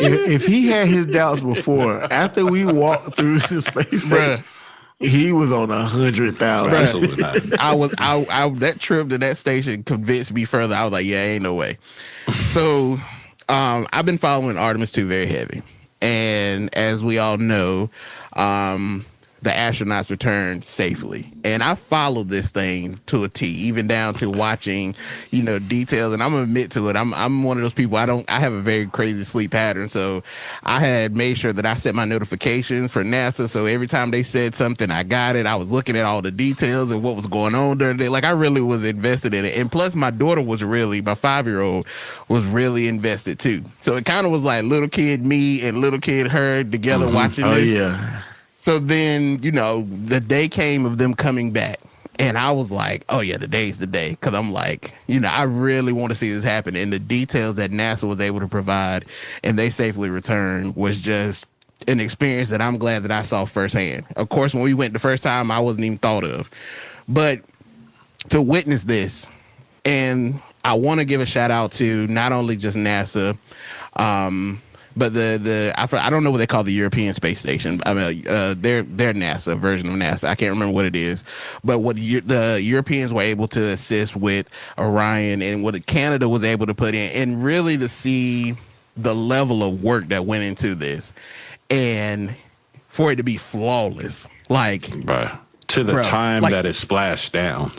If he had his doubts before, after we walked through the space station, he was on 100,000. Absolutely not. I that trip to that station convinced me further. I was like, yeah, ain't no way. So I've been following Artemis 2 very heavy. And as we all know, the astronauts returned safely. And I followed this thing to a T, even down to watching, details. And I'm gonna admit to it. I'm one of those people. I have a very crazy sleep pattern. So I had made sure that I set my notifications for NASA. So every time they said something, I got it. I was looking at all the details and what was going on during the day. Like I really was invested in it. And plus my daughter was my 5-year-old was really invested too. So it kind of was like little kid me and little kid her together watching this. Oh yeah. So then, the day came of them coming back. And I was like, oh, yeah, today's the day. Because I'm like, I really want to see this happen. And the details that NASA was able to provide and they safely returned was just an experience that I'm glad that I saw firsthand. Of course, when we went the first time, I wasn't even thought of. But to witness this, and I want to give a shout out to not only just NASA, but I don't know what they call the European Space Station. I mean, their NASA version of NASA. I can't remember what it is. But what the Europeans were able to assist with Orion and what Canada was able to put in, and really to see the level of work that went into this, and for it to be flawless, like to the time that it splashed down,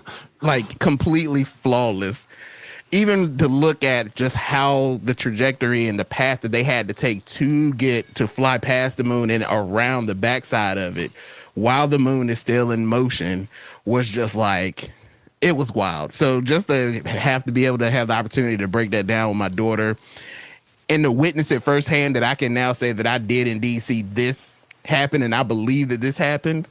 like completely flawless. Even to look at just how the trajectory and the path that they had to take to fly past the moon and around the backside of it while the moon is still in motion was just like, it was wild. So just to be able to have the opportunity to break that down with my daughter and to witness it firsthand, that I can now say that I did indeed see this happen and I believe that this happened.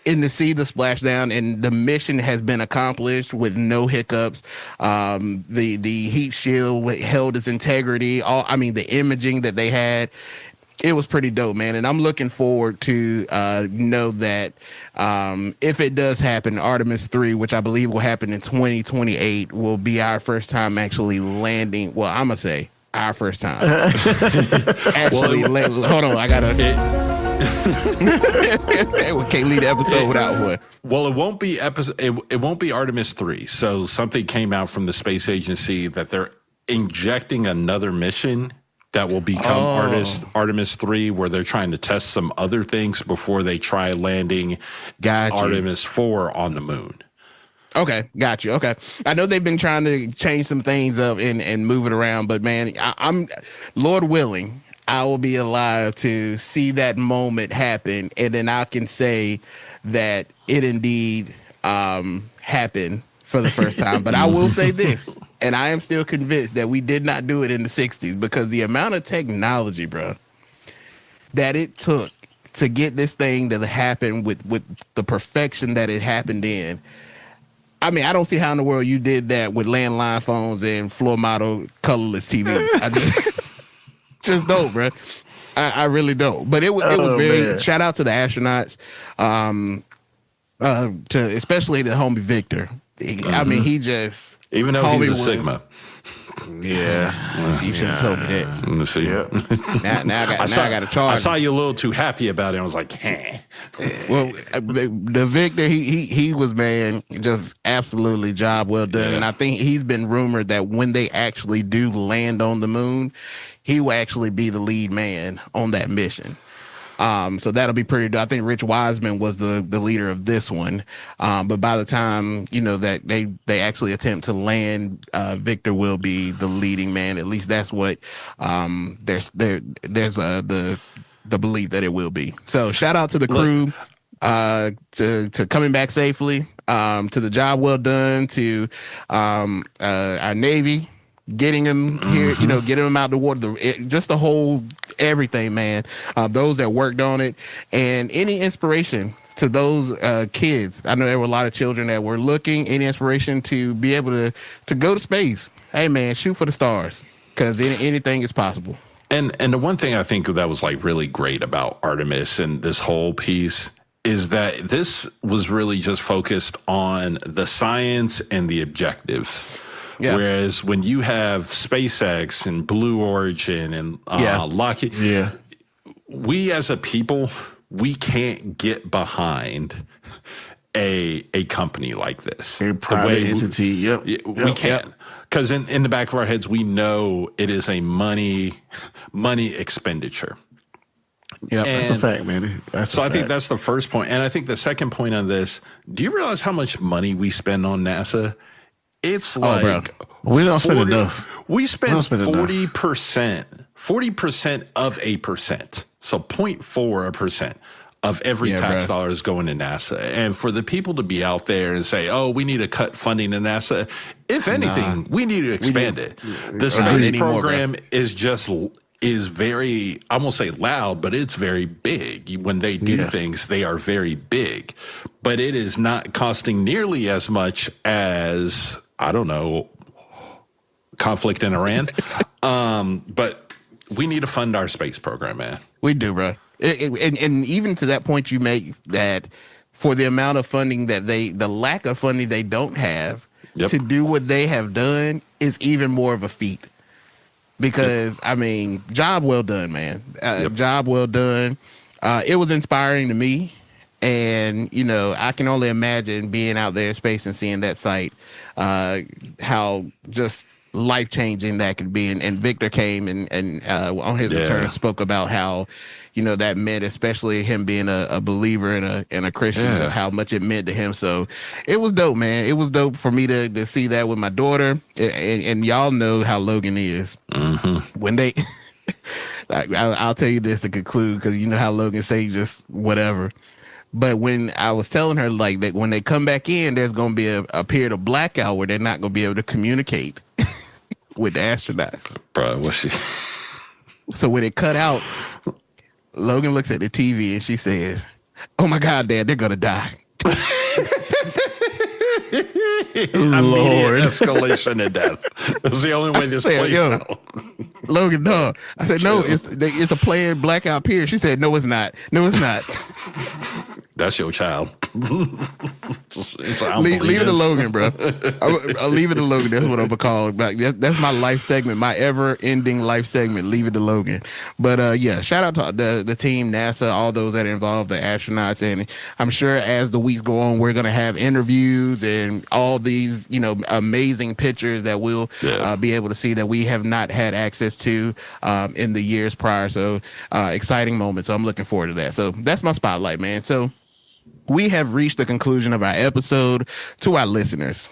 And to see the splashdown, and the mission has been accomplished with no hiccups. The heat shield held its integrity. The imaging that they had, it was pretty dope, man. And I'm looking forward to know that if it does happen, Artemis 3, which I believe will happen in 2028, will be our first time actually landing. Well, I'm gonna say our first time. Actually, hold on, I gotta. We can't leave the episode without one. Well, it won't be it won't be Artemis 3. So something came out from the space agency that they're injecting another mission that will become Artemis 3, where they're trying to test some other things before they try landing Artemis 4 on the moon. Okay, got you. Okay. I know they've been trying to change some things up and move it around, but man, I'm Lord willing, I will be alive to see that moment happen, and then I can say that it indeed happened for the first time. But I will say this, and I am still convinced that we did not do it in the 60s, because the amount of technology, bro, that it took to get this thing to happen with the perfection that it happened in. I mean, I don't see how in the world you did that with landline phones and floor model colorless TVs. Just don't, bro. I really don't. But it was very. Man. Shout out to the astronauts, to especially the homie Victor. I mean, he just, even though he's a Sigma. Yeah, you should have told me that. See, now I got to charge. I saw you a little too happy about it. I was like, "Hey." Well, the Victor, he was, man, just absolutely job well done. Yeah. And I think he's been rumored that when they actually do land on the moon, he will actually be the lead man on that mission. So that'll be pretty dope. I think Rich Wiseman was the leader of this one. But by the time, that they actually attempt to land, Victor will be the leading man. At least that's what there's the belief that it will be. So shout out to the crew, to coming back safely, to the job well done, to our Navy, getting him here, getting him out the water, just the whole everything, man. Those that worked on it, and any inspiration to those kids. I know there were a lot of children that were looking. Any inspiration to be able to go to space. Hey, man, shoot for the stars, because anything is possible. And the one thing I think that was like really great about Artemis and this whole piece is that this was really just focused on the science and the objectives. Yeah. Whereas when you have SpaceX and Blue Origin and Lockheed, we as a people, we can't get behind a company like this. A private entity, we can't. Because in the back of our heads, we know it is a money expenditure. Yeah, that's a fact, man. I think that's the first point. And I think the second point on this, do you realize how much money we spend on NASA? It's like we don't spend enough. We spend 40%, 40% of a percent. So 0.4% of every tax dollar is going to NASA. And for the people to be out there and say, oh, we need to cut funding to NASA, if anything, we need to expand it. The space program is very, I won't say loud, but it's very big. When they do things, they are very big. But it is not costing nearly as much as, I don't know, conflict in Iran. But we need to fund our space program, man. We do, bro. And even to that point you make, that for the amount of funding that the lack of funding they don't have to do what they have done is even more of a feat. Because, I mean, job well done, man. Job well done. It was inspiring to me. And, you know, I can only imagine being out there in space and seeing that site, how just life-changing that could be. And Victor came and on his return spoke about how, you know, that meant, especially him being a believer and a Christian, just how much it meant to him. So it was dope, man. It was dope for me to see that with my daughter. And y'all know how Logan is. Mm-hmm. When they, I'll tell you this to conclude, because you know how Logan say just whatever. But when I was telling her, like, that when they come back in, there's going to be a period of blackout where they're not going to be able to communicate with the astronauts. Bro, what's she? So when it cut out, Logan looks at the TV and she says, "Oh my God, Dad, they're gonna die." Immediate escalation to death. That's the only way this plays out. Logan, no. I said, no, it's a planned blackout period. She said, no, it's not. No, it's not. That's your child. Leave it to Logan, bro. I'll leave it to Logan. That's what I'm called. That's my life segment, my ever-ending life segment. Leave it to Logan. But yeah, shout out to the team, NASA, all those that are involved, the astronauts, and I'm sure as the weeks go on, we're gonna have interviews and all these, you know, amazing pictures that we'll be able to see that we have not had access to in the years prior. So exciting moments. So I'm looking forward to that. So that's my spotlight, man. So we have reached the conclusion of our episode. To our listeners,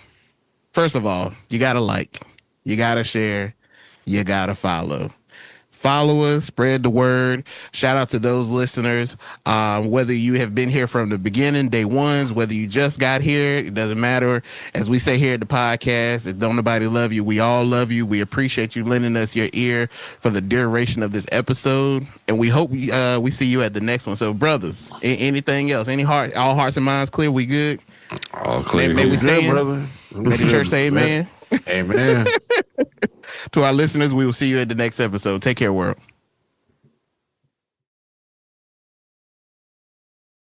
first of all, you got to like, you got to share, you got to follow. Follow us, spread the word. Shout out to those listeners. Whether you have been here from the beginning, day ones, whether you just got here, it doesn't matter. As we say here at the podcast, if don't nobody love you, we all love you. We appreciate you lending us your ear for the duration of this episode. And we hope we see you at the next one. So, brothers, anything else? All hearts and minds clear? We good? All clear. May we stand, brother. May the church say amen. Amen. To our listeners, we will see you at the next episode. Take care, world.